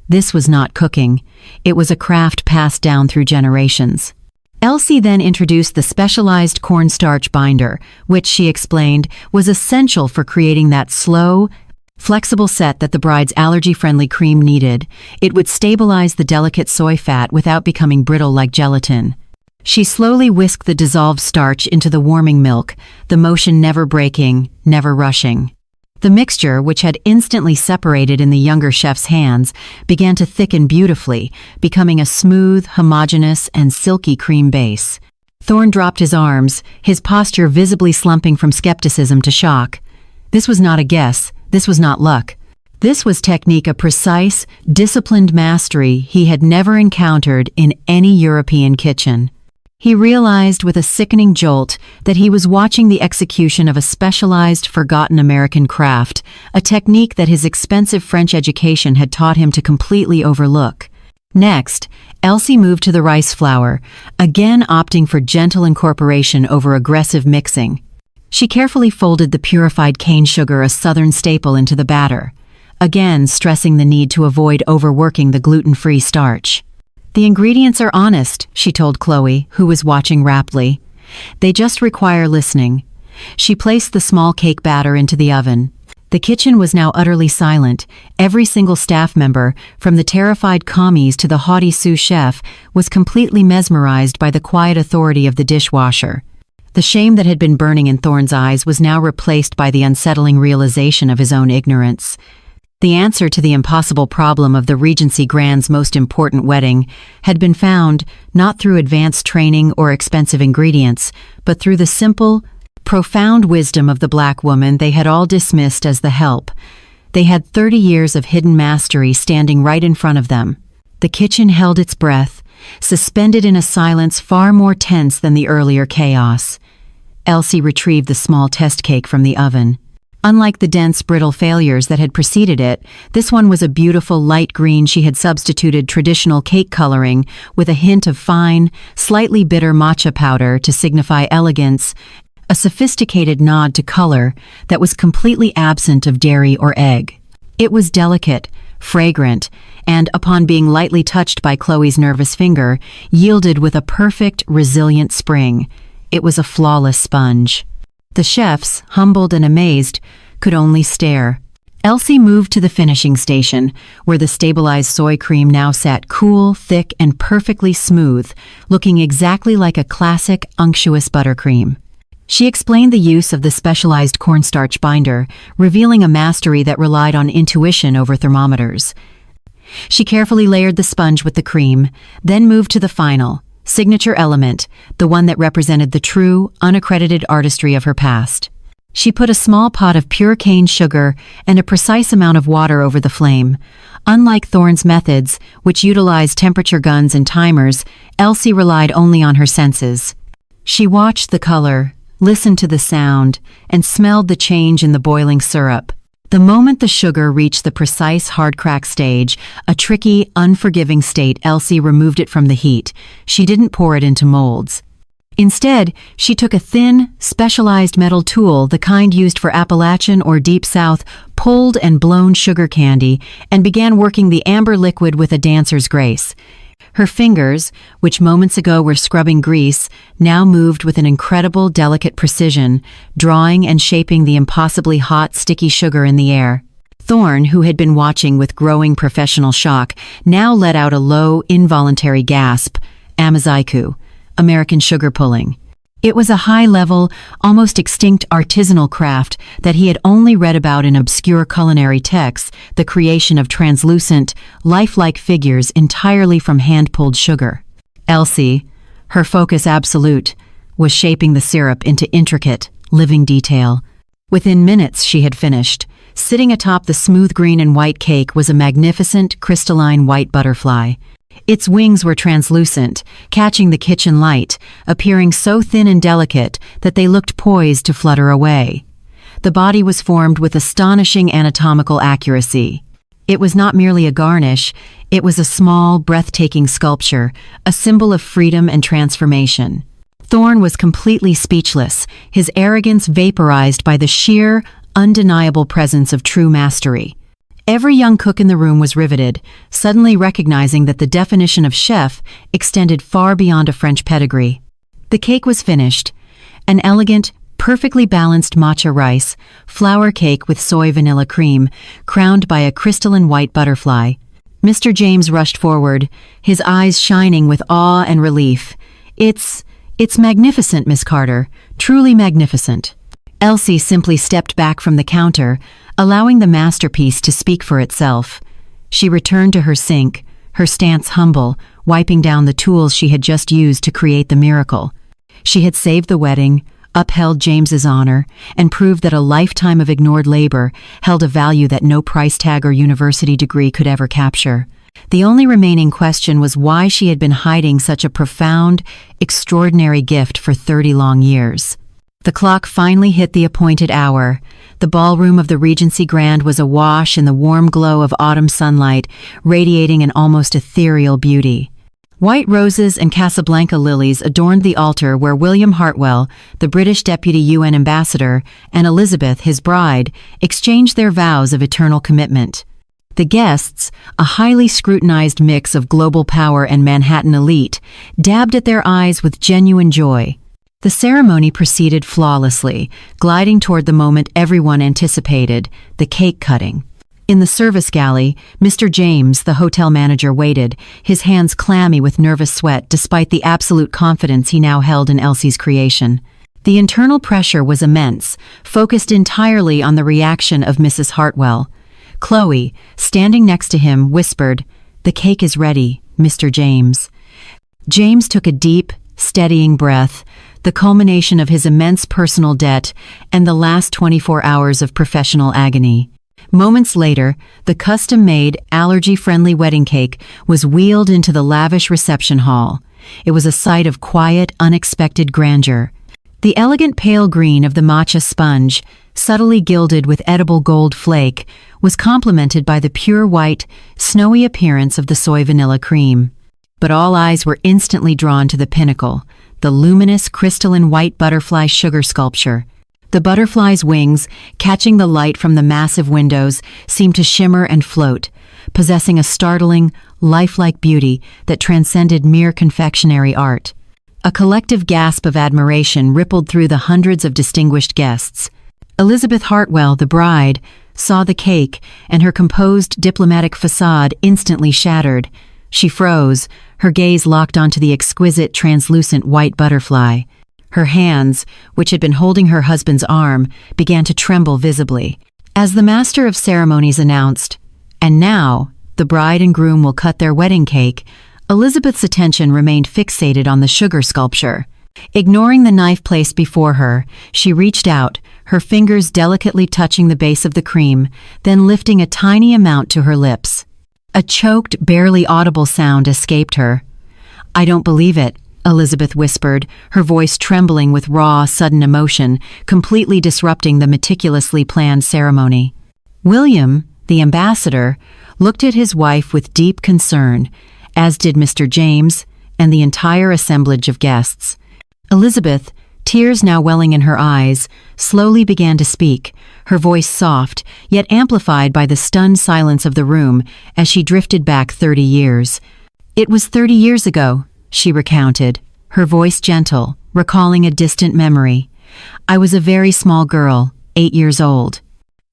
S1: This was not cooking. It was a craft passed down through generations. Elsie then introduced the specialized cornstarch binder, which, she explained, was essential for creating that slow, flexible set that the bride's allergy-friendly cream needed. It would stabilize the delicate soy fat without becoming brittle like gelatin. She slowly whisked the dissolved starch into the warming milk, the motion never breaking, never rushing. The mixture, which had instantly separated in the younger chef's hands, began to thicken beautifully, becoming a smooth, homogeneous, and silky cream base. Thorne dropped his arms, his posture visibly slumping from skepticism to shock. This was not a guess. This was not luck. This was technique, a precise, disciplined mastery he had never encountered in any European kitchen. He realized with a sickening jolt that he was watching the execution of a specialized, forgotten American craft, a technique that his expensive French education had taught him to completely overlook. Next, Elsie moved to the rice flour, again opting for gentle incorporation over aggressive mixing. She carefully folded the purified cane sugar, a southern staple, into the batter, again stressing the need to avoid overworking the gluten-free starch. "The ingredients are honest," she told Chloe, who was watching raptly. "They just require listening." She placed the small cake batter into the oven. The kitchen was now utterly silent. Every single staff member, from the terrified commies to the haughty sous chef, was completely mesmerized by the quiet authority of the dishwasher. The shame that had been burning in Thorne's eyes was now replaced by the unsettling realization of his own ignorance. The answer to the impossible problem of the Regency Grand's most important wedding had been found not through advanced training or expensive ingredients, but through the simple, profound wisdom of the black woman they had all dismissed as the help. They had 30 years of hidden mastery standing right in front of them. The kitchen held its breath, suspended in a silence far more tense than the earlier chaos. Elsie retrieved the small test cake from the oven. Unlike the dense, brittle failures that had preceded it, this one was a beautiful light green. She had substituted traditional cake coloring with a hint of fine, slightly bitter matcha powder to signify elegance, a sophisticated nod to color that was completely absent of dairy or egg. It was delicate, fragrant, and, upon being lightly touched by Chloe's nervous finger, yielded with a perfect, resilient spring. It was a flawless sponge. The chefs, humbled and amazed, could only stare. Elsie moved to the finishing station, where the stabilized soy cream now sat cool, thick, and perfectly smooth, looking exactly like a classic, unctuous buttercream. She explained the use of the specialized cornstarch binder, revealing a mastery that relied on intuition over thermometers. She carefully layered the sponge with the cream, then moved to the final, signature element, the one that represented the true, unaccredited artistry of her past. She put a small pot of pure cane sugar and a precise amount of water over the flame. Unlike Thorne's methods, which utilized temperature guns and timers, Elsie relied only on her senses. She watched the color, listened to the sound, and smelled the change in the boiling syrup. The moment the sugar reached the precise hard crack stage, a tricky, unforgiving state, Elsie removed it from the heat. She didn't pour it into molds. Instead, she took a thin, specialized metal tool, the kind used for Appalachian or Deep South, pulled and blown sugar candy, and began working the amber liquid with a dancer's grace. Her fingers, which moments ago were scrubbing grease, now moved with an incredible, delicate precision, drawing and shaping the impossibly hot, sticky sugar in the air. Thorne, who had been watching with growing professional shock, now let out a low, involuntary gasp. Amazaiku, American sugar pulling. It was a high-level, almost extinct artisanal craft that he had only read about in obscure culinary texts, the creation of translucent, lifelike figures entirely from hand-pulled sugar. Elsie, her focus absolute, was shaping the syrup into intricate, living detail. Within minutes she had finished. Sitting atop the smooth green and white cake was a magnificent, crystalline white butterfly. Its wings were translucent, catching the kitchen light, appearing so thin and delicate that they looked poised to flutter away. The body was formed with astonishing anatomical accuracy. It was not merely a garnish, it was a small, breathtaking sculpture, a symbol of freedom and transformation. Thorne was completely speechless, his arrogance vaporized by the sheer, undeniable presence of true mastery. Every young cook in the room was riveted, suddenly recognizing that the definition of chef extended far beyond a French pedigree. The cake was finished, an elegant, perfectly balanced matcha rice, flour cake with soy vanilla cream, crowned by a crystalline white butterfly. Mr. James rushed forward, his eyes shining with awe and relief. It's magnificent, Miss Carter, truly magnificent. Elsie simply stepped back from the counter, allowing the masterpiece to speak for itself. She returned to her sink, her stance humble, wiping down the tools she had just used to create the miracle. She had saved the wedding, upheld James's honor, and proved that a lifetime of ignored labor held a value that no price tag or university degree could ever capture. The only remaining question was why she had been hiding such a profound, extraordinary gift for 30 long years. The clock finally hit the appointed hour. The ballroom of the Regency Grand was awash in the warm glow of autumn sunlight, radiating an almost ethereal beauty. White roses and Casablanca lilies adorned the altar where William Hartwell, the British Deputy UN Ambassador, and Elizabeth, his bride, exchanged their vows of eternal commitment. The guests, a highly scrutinized mix of global power and Manhattan elite, dabbed at their eyes with genuine joy. The ceremony proceeded flawlessly, gliding toward the moment everyone anticipated, the cake cutting. In the service galley, Mr. James, the hotel manager, waited, his hands clammy with nervous sweat despite the absolute confidence he now held in Elsie's creation. The internal pressure was immense, focused entirely on the reaction of Mrs. Hartwell. Chloe, standing next to him, whispered, "The cake is ready, Mr. James." James took a deep, steadying breath, the culmination of his immense personal debt and the last 24 hours of professional agony. Moments later, the custom-made, allergy-friendly wedding cake was wheeled into the lavish reception hall. It was a sight of quiet, unexpected grandeur. The elegant pale green of the matcha sponge, subtly gilded with edible gold flake, was complemented by the pure white, snowy appearance of the soy vanilla cream. But all eyes were instantly drawn to the pinnacle, the luminous crystalline white butterfly sugar sculpture. The butterfly's wings, catching the light from the massive windows, seemed to shimmer and float, possessing a startling, lifelike beauty that transcended mere confectionery art. A collective gasp of admiration rippled through the hundreds of distinguished guests. Elizabeth Hartwell, the bride, saw the cake, and her composed, diplomatic facade instantly shattered. She froze, her gaze locked onto the exquisite, translucent white butterfly. Her hands, which had been holding her husband's arm, began to tremble visibly. As the master of ceremonies announced, "And now, the bride and groom will cut their wedding cake," Elizabeth's attention remained fixated on the sugar sculpture. Ignoring the knife placed before her, she reached out, her fingers delicately touching the base of the cream, then lifting a tiny amount to her lips. A choked, barely audible sound escaped her. "I don't believe it," Elizabeth whispered, her voice trembling with raw, sudden emotion, completely disrupting the meticulously planned ceremony. William, the ambassador, looked at his wife with deep concern, as did Mr. James and the entire assemblage of guests. Elizabeth, tears now welling in her eyes, slowly began to speak, her voice soft, yet amplified by the stunned silence of the room as she drifted back 30 years. "It was 30 years ago," she recounted, her voice gentle, recalling a distant memory. "I was a very small girl, 8 years old.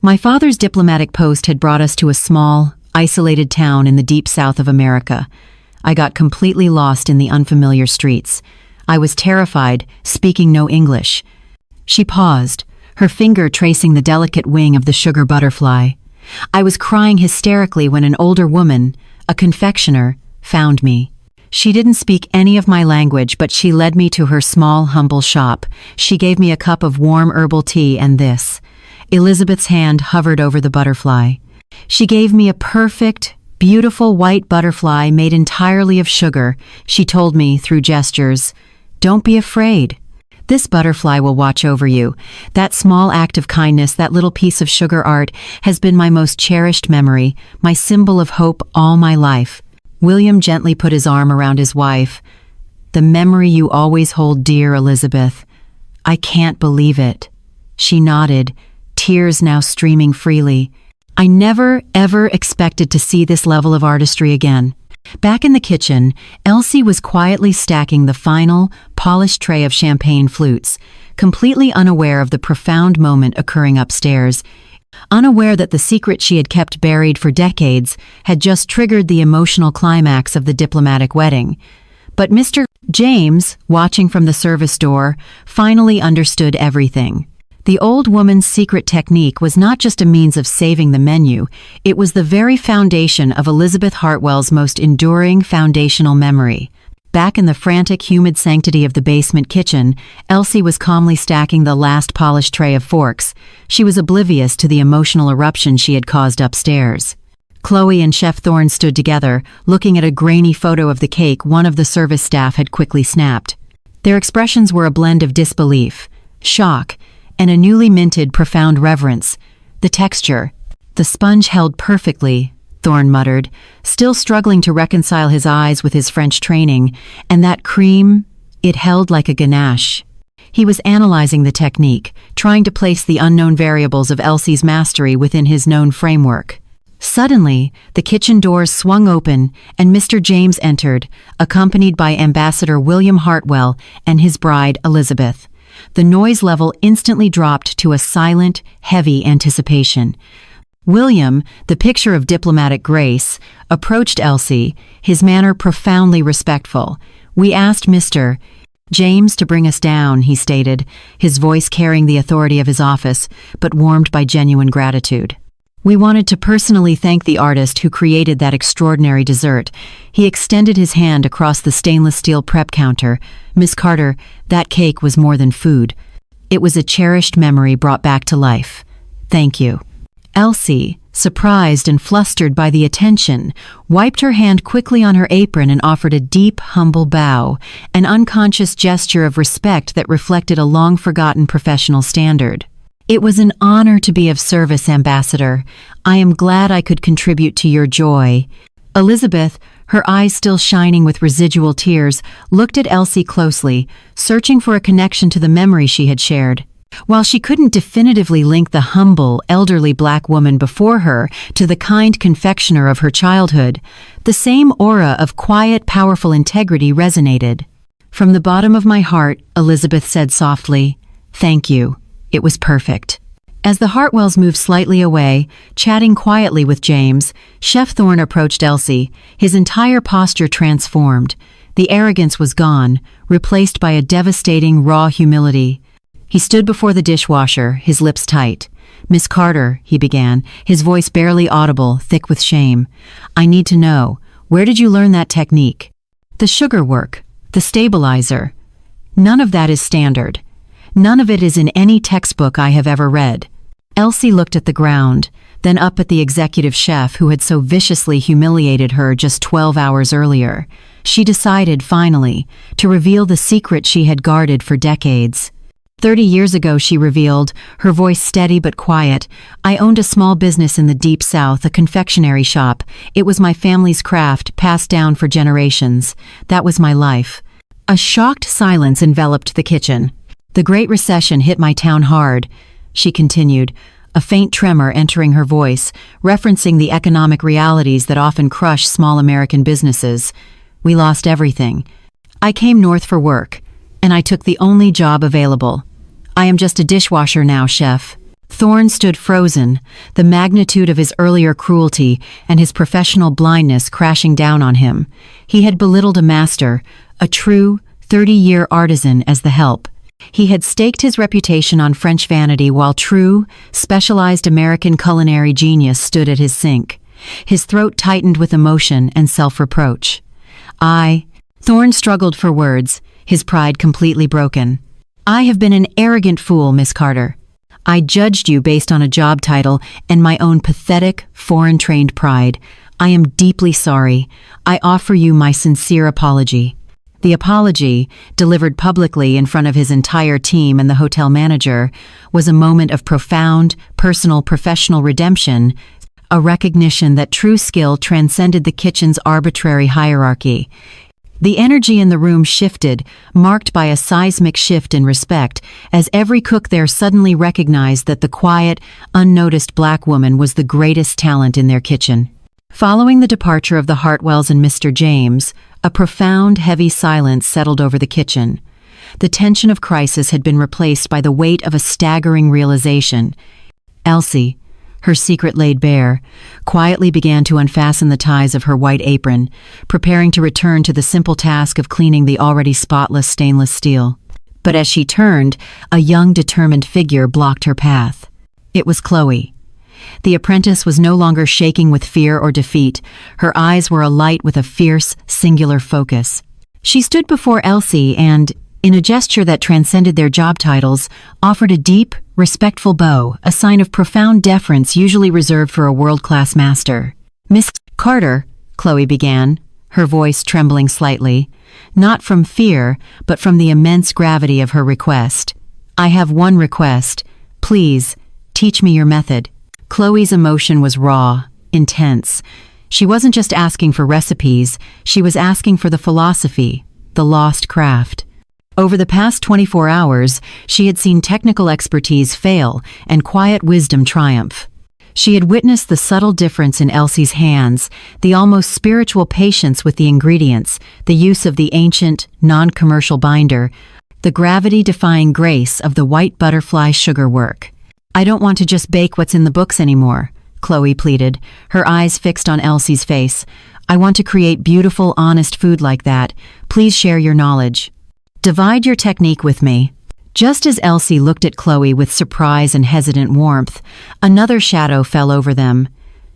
S1: My father's diplomatic post had brought us to a small, isolated town in the deep south of America. I got completely lost in the unfamiliar streets. I was terrified, speaking no English." She paused, her finger tracing the delicate wing of the sugar butterfly. "I was crying hysterically when an older woman, a confectioner, found me. She didn't speak any of my language, but she led me to her small, humble shop. She gave me a cup of warm herbal tea and this." Elizabeth's hand hovered over the butterfly. "She gave me a perfect, beautiful white butterfly made entirely of sugar," she told me through gestures. "Don't be afraid. This butterfly will watch over you. That small act of kindness, that little piece of sugar art, has been my most cherished memory, my symbol of hope all my life." William gently put his arm around his wife. "The memory you always hold dear, Elizabeth. I can't believe it." She nodded, tears now streaming freely. "I never, ever expected to see this level of artistry again." Back in the kitchen, Elsie was quietly stacking the final, polished tray of champagne flutes, completely unaware of the profound moment occurring upstairs, unaware that the secret she had kept buried for decades had just triggered the emotional climax of the diplomatic wedding. But Mr. James, watching from the service door, finally understood everything. The old woman's secret technique was not just a means of saving the menu, it was the very foundation of Elizabeth Hartwell's most enduring foundational memory. Back in the frantic, humid sanctity of the basement kitchen, Elsie was calmly stacking the last polished tray of forks. She was oblivious to the emotional eruption she had caused upstairs. Chloe and Chef Thorne stood together, looking at a grainy photo of the cake one of the service staff had quickly snapped. Their expressions were a blend of disbelief, shock, and a newly minted profound reverence. "The texture, the sponge held perfectly," Thorne muttered, still struggling to reconcile his eyes with his French training, "and that cream, it held like a ganache." He was analyzing the technique, trying to place the unknown variables of Elsie's mastery within his known framework. Suddenly, the kitchen doors swung open, and Mr. James entered, accompanied by Ambassador William Hartwell and his bride, Elizabeth. The noise level instantly dropped to a silent, heavy anticipation. William, the picture of diplomatic grace, approached Elsie, his manner profoundly respectful. "We asked Mr. James to bring us down," he stated, his voice carrying the authority of his office, but warmed by genuine gratitude. "We wanted to personally thank the artist who created that extraordinary dessert." He extended his hand across the stainless steel prep counter. "Miss Carter, that cake was more than food. It was a cherished memory brought back to life. Thank you." Elsie, surprised and flustered by the attention, wiped her hand quickly on her apron and offered a deep, humble bow, an unconscious gesture of respect that reflected a long-forgotten professional standard. "It was an honor to be of service, Ambassador. I am glad I could contribute to your joy." Elizabeth, her eyes still shining with residual tears, looked at Elsie closely, searching for a connection to the memory she had shared. While she couldn't definitively link the humble, elderly black woman before her to the kind confectioner of her childhood, the same aura of quiet, powerful integrity resonated. "From the bottom of my heart," Elizabeth said softly, "thank you. It was perfect." As the Hartwells moved slightly away, chatting quietly with James, Chef Thorne approached Elsie, his entire posture transformed. The arrogance was gone, replaced by a devastating, raw humility. He stood before the dishwasher, his lips tight. "Miss Carter," he began, his voice barely audible, thick with shame. "I need to know, where did you learn that technique? The sugar work, the stabilizer. None of that is standard. None of it is in any textbook I have ever read." Elsie looked at the ground, then up at the executive chef who had so viciously humiliated her just 12 hours earlier. She decided, finally, to reveal the secret she had guarded for decades. 30 years ago, she revealed, her voice steady but quiet, "I owned a small business in the Deep South, a confectionery shop. It was my family's craft, passed down for generations. That was my life." A shocked silence enveloped the kitchen. "The Great Recession hit my town hard," she continued, a faint tremor entering her voice, referencing the economic realities that often crush small American businesses. "We lost everything. I came north for work, and I took the only job available. I am just a dishwasher now, chef." Thorne stood frozen, the magnitude of his earlier cruelty and his professional blindness crashing down on him. He had belittled a master, a true 30-year artisan, as the help. He had staked his reputation on French vanity while true, specialized American culinary genius stood at his sink. His throat tightened with emotion and self-reproach. Thorne struggled for words, his pride completely broken. "I have been an arrogant fool, Miss Carter. I judged you based on a job title and my own pathetic, foreign-trained pride. I am deeply sorry. I offer you my sincere apology." The apology, delivered publicly in front of his entire team and the hotel manager, was a moment of profound, personal, professional redemption, a recognition that true skill transcended the kitchen's arbitrary hierarchy. The energy in the room shifted, marked by a seismic shift in respect, as every cook there suddenly recognized that the quiet, unnoticed black woman was the greatest talent in their kitchen. Following the departure of the Hartwells and Mr. James, a profound, heavy silence settled over the kitchen. The tension of crisis had been replaced by the weight of a staggering realization. Elsie, her secret laid bare, quietly began to unfasten the ties of her white apron, preparing to return to the simple task of cleaning the already spotless stainless steel. But as she turned, a young, determined figure blocked her path. It was Chloe. The apprentice was no longer shaking with fear or defeat. Her eyes were alight with a fierce, singular focus. She stood before Elsie and, in a gesture that transcended their job titles, offered a deep, respectful bow, a sign of profound deference usually reserved for a world-class master. "Miss Carter," Chloe began, her voice trembling slightly, not from fear, but from the immense gravity of her request. "I have one request. Please, teach me your method." Chloe's emotion was raw, intense. She wasn't just asking for recipes, she was asking for the philosophy, the lost craft. Over the past 24 hours, she had seen technical expertise fail and quiet wisdom triumph. She had witnessed the subtle difference in Elsie's hands, the almost spiritual patience with the ingredients, the use of the ancient, non-commercial binder, the gravity-defying grace of the white butterfly sugar work. "I don't want to just bake what's in the books anymore," Chloe pleaded, her eyes fixed on Elsie's face. "I want to create beautiful, honest food like that. Please share your knowledge. Divide your technique with me." Just as Elsie looked at Chloe with surprise and hesitant warmth, another shadow fell over them.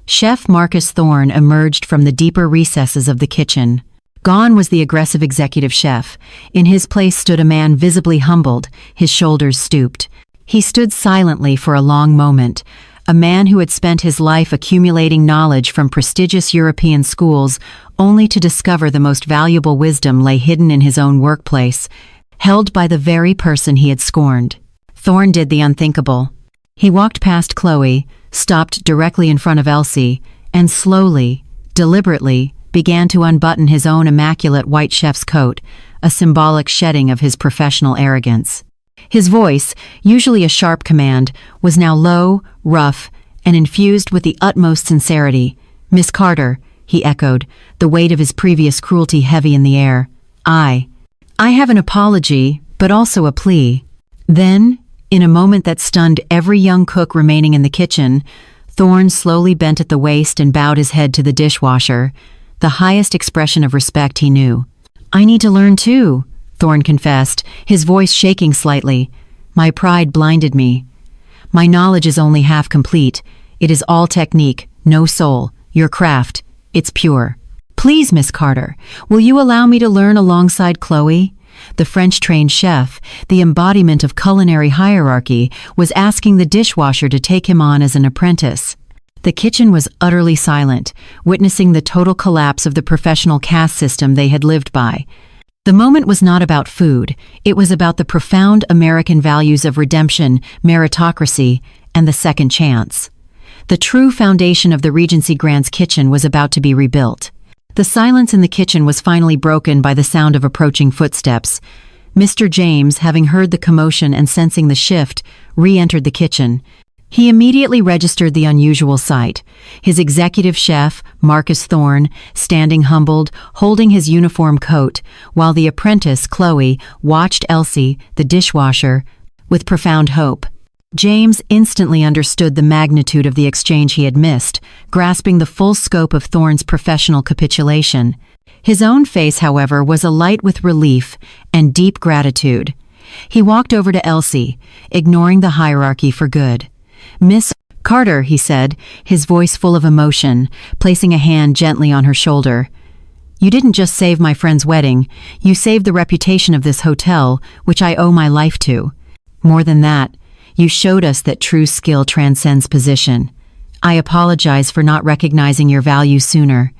S1: Chef Marcus Thorne emerged from the deeper recesses of the kitchen. Gone was the aggressive executive chef. In his place stood a man visibly humbled, his shoulders stooped. He stood silently for a long moment, a man who had spent his life accumulating knowledge from prestigious European schools only to discover the most valuable wisdom lay hidden in his own workplace, held by the very person he had scorned. Thorne did the unthinkable. He walked past Chloe, stopped directly in front of Elsie, and slowly, deliberately, began to unbutton his own immaculate white chef's coat, a symbolic shedding of his professional arrogance. His voice, usually a sharp command, was now low, rough, and infused with the utmost sincerity. "Miss Carter," he echoed, the weight of his previous cruelty heavy in the air. I have an apology, but also a plea." Then, in a moment that stunned every young cook remaining in the kitchen, Thorne slowly bent at the waist and bowed his head to the dishwasher, the highest expression of respect he knew. "I need to learn too," Thorne confessed, his voice shaking slightly. "My pride blinded me. My knowledge is only half complete. It is all technique, no soul. Your craft, it's pure. Please, Miss Carter, will you allow me to learn alongside Chloe?" The French-trained chef, the embodiment of culinary hierarchy, was asking the dishwasher to take him on as an apprentice. The kitchen was utterly silent, witnessing the total collapse of the professional caste system they had lived by. The moment was not about food, it was about the profound American values of redemption, meritocracy, and the second chance. The true foundation of the Regency Grand's kitchen was about to be rebuilt. The silence in the kitchen was finally broken by the sound of approaching footsteps. Mr. James, having heard the commotion and sensing the shift, re-entered the kitchen. He immediately registered the unusual sight. His executive chef, Marcus Thorne, standing humbled, holding his uniform coat, while the apprentice, Chloe, watched Elsie, the dishwasher, with profound hope. James instantly understood the magnitude of the exchange he had missed, grasping the full scope of Thorne's professional capitulation. His own face, however, was alight with relief and deep gratitude. He walked over to Elsie, ignoring the hierarchy for good. "Miss Carter," he said, his voice full of emotion, placing a hand gently on her shoulder. "You didn't just save my friend's wedding, you saved the reputation of this hotel, which I owe my life to. More than that, you showed us that true skill transcends position. I apologize for not recognizing your value sooner.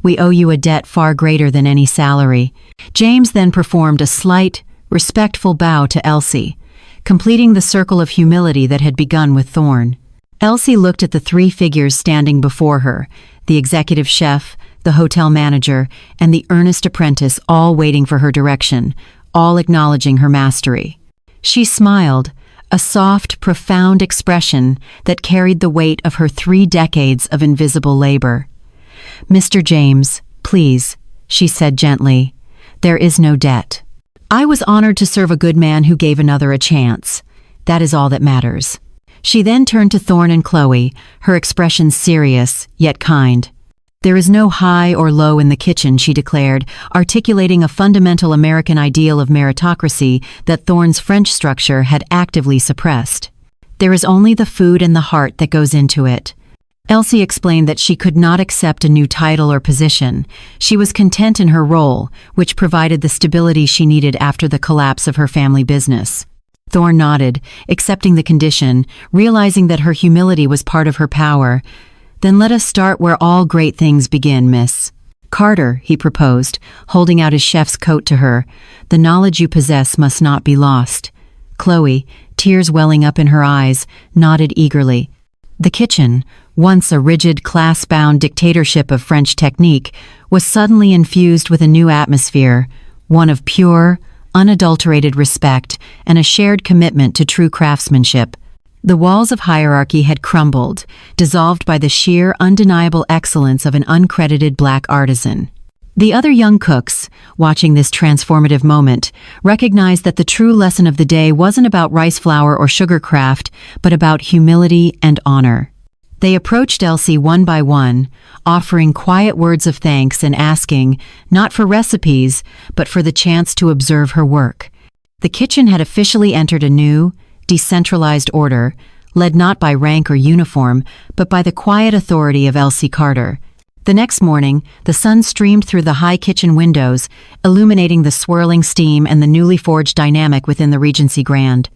S1: We owe you a debt far greater than any salary." James then performed a slight, respectful bow to Elsie, completing the circle of humility that had begun with Thorne. Elsie looked at the three figures standing before her, the executive chef, the hotel manager, and the earnest apprentice, all waiting for her direction, all acknowledging her mastery. She smiled, a soft, profound expression that carried the weight of her 3 decades of invisible labor. "Mr. James, please," she said gently, "there is no debt. I was honored to serve a good man who gave another a chance. That is all that matters." She then turned to Thorne and Chloe, her expression serious, yet kind. "There is no high or low in the kitchen," she declared, articulating a fundamental American ideal of meritocracy that Thorne's French structure had actively suppressed. "There is only the food and the heart that goes into it." Elsie explained that she could not accept a new title or position. She was content in her role, which provided the stability she needed after the collapse of her family business. Thorne nodded, accepting the condition, realizing that her humility was part of her power. "Then let us start where all great things begin, Miss Carter," he proposed, holding out his chef's coat to her. "The knowledge you possess must not be lost." Chloe, tears welling up in her eyes, nodded eagerly. The kitchen, once a rigid, class-bound dictatorship of French technique, was suddenly infused with a new atmosphere, one of pure, unadulterated respect and a shared commitment to true craftsmanship. The walls of hierarchy had crumbled, dissolved by the sheer, undeniable excellence of an uncredited black artisan. The other young cooks, watching this transformative moment, recognized that the true lesson of the day wasn't about rice flour or sugar craft, but about humility and honor. They approached Elsie one by one, offering quiet words of thanks and asking, not for recipes, but for the chance to observe her work. The kitchen had officially entered a new, decentralized order, led not by rank or uniform, but by the quiet authority of Elsie Carter. The next morning, the sun streamed through the high kitchen windows, illuminating the swirling steam and the newly forged dynamic within the Regency Grand.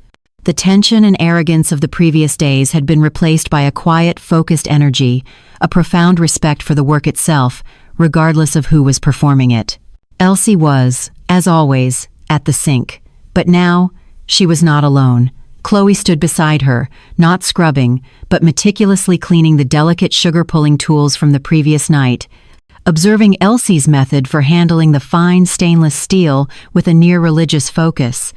S1: The tension and arrogance of the previous days had been replaced by a quiet, focused energy, a profound respect for the work itself, regardless of who was performing it. Elsie was, as always, at the sink. But now, she was not alone. Chloe stood beside her, not scrubbing, but meticulously cleaning the delicate sugar-pulling tools from the previous night, observing Elsie's method for handling the fine stainless steel with a near-religious focus.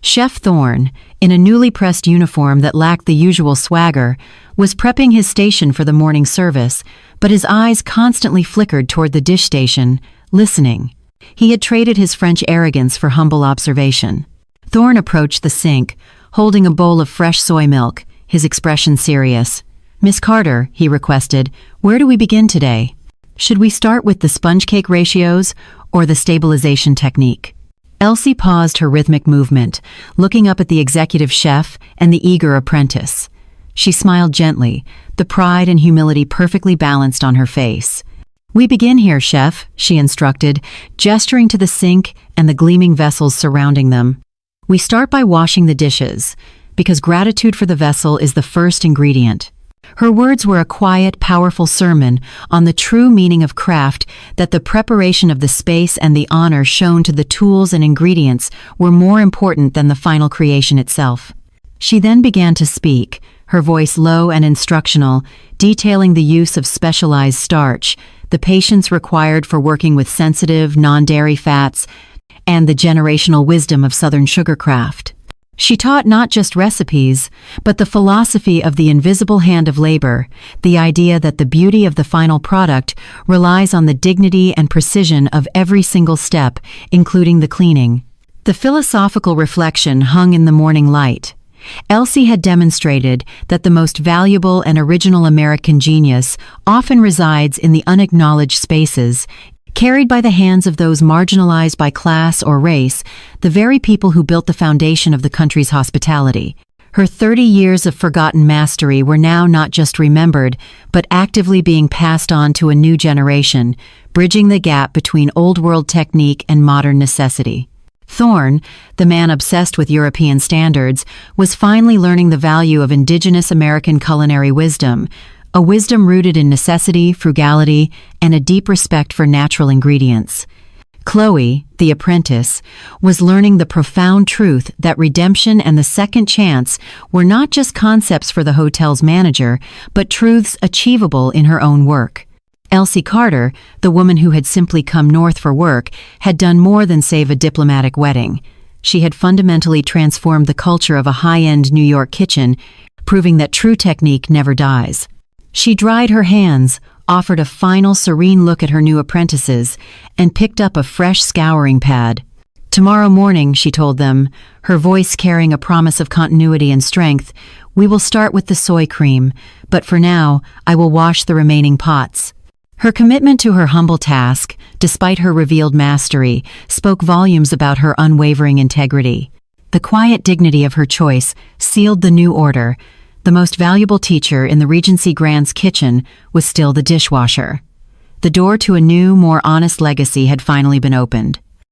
S1: Chef Thorne, in a newly pressed uniform that lacked the usual swagger, was prepping his station for the morning service, but his eyes constantly flickered toward the dish station, listening. He had traded his French arrogance for humble observation. Thorne approached the sink, holding a bowl of fresh soy milk, his expression serious. "Miss Carter," he requested, "where do we begin today? Should we start with the sponge cake ratios or the stabilization technique?" Elsie paused her rhythmic movement, looking up at the executive chef and the eager apprentice. She smiled gently, the pride and humility perfectly balanced on her face. "We begin here, chef," she instructed, gesturing to the sink and the gleaming vessels surrounding them. "We start by washing the dishes, because gratitude for the vessel is the first ingredient." Her words were a quiet, powerful sermon on the true meaning of craft, that the preparation of the space and the honor shown to the tools and ingredients were more important than the final creation itself. She then began to speak, her voice low and instructional, detailing the use of specialized starch, the patience required for working with sensitive, non-dairy fats, and the generational wisdom of Southern sugarcraft. She taught not just recipes, but the philosophy of the invisible hand of labor, the idea that the beauty of the final product relies on the dignity and precision of every single step, including the cleaning. The philosophical reflection hung in the morning light. Elsie had demonstrated that the most valuable and original American genius often resides in the unacknowledged spaces, carried by the hands of those marginalized by class or race, the very people who built the foundation of the country's hospitality. Her 30 years of forgotten mastery were now not just remembered, but actively being passed on to a new generation, bridging the gap between old-world technique and modern necessity. Thorne, the man obsessed with European standards, was finally learning the value of indigenous American culinary wisdom, a wisdom rooted in necessity, frugality, and a deep respect for natural ingredients. Chloe, the apprentice, was learning the profound truth that redemption and the second chance were not just concepts for the hotel's manager, but truths achievable in her own work. Elsie Carter, the woman who had simply come north for work, had done more than save a diplomatic wedding. She had fundamentally transformed the culture of a high-end New York kitchen, proving that true technique never dies. She dried her hands, offered a final serene look at her new apprentices, and picked up a fresh scouring pad. "Tomorrow morning," she told them, her voice carrying a promise of continuity and strength, "we will start with the soy cream, but for now, I will wash the remaining pots." Her commitment to her humble task, despite her revealed mastery, spoke volumes about her unwavering integrity. The quiet dignity of her choice sealed the new order. The most valuable teacher in the Regency Grand's kitchen was still the dishwasher. The door to a new, more honest legacy had finally been opened.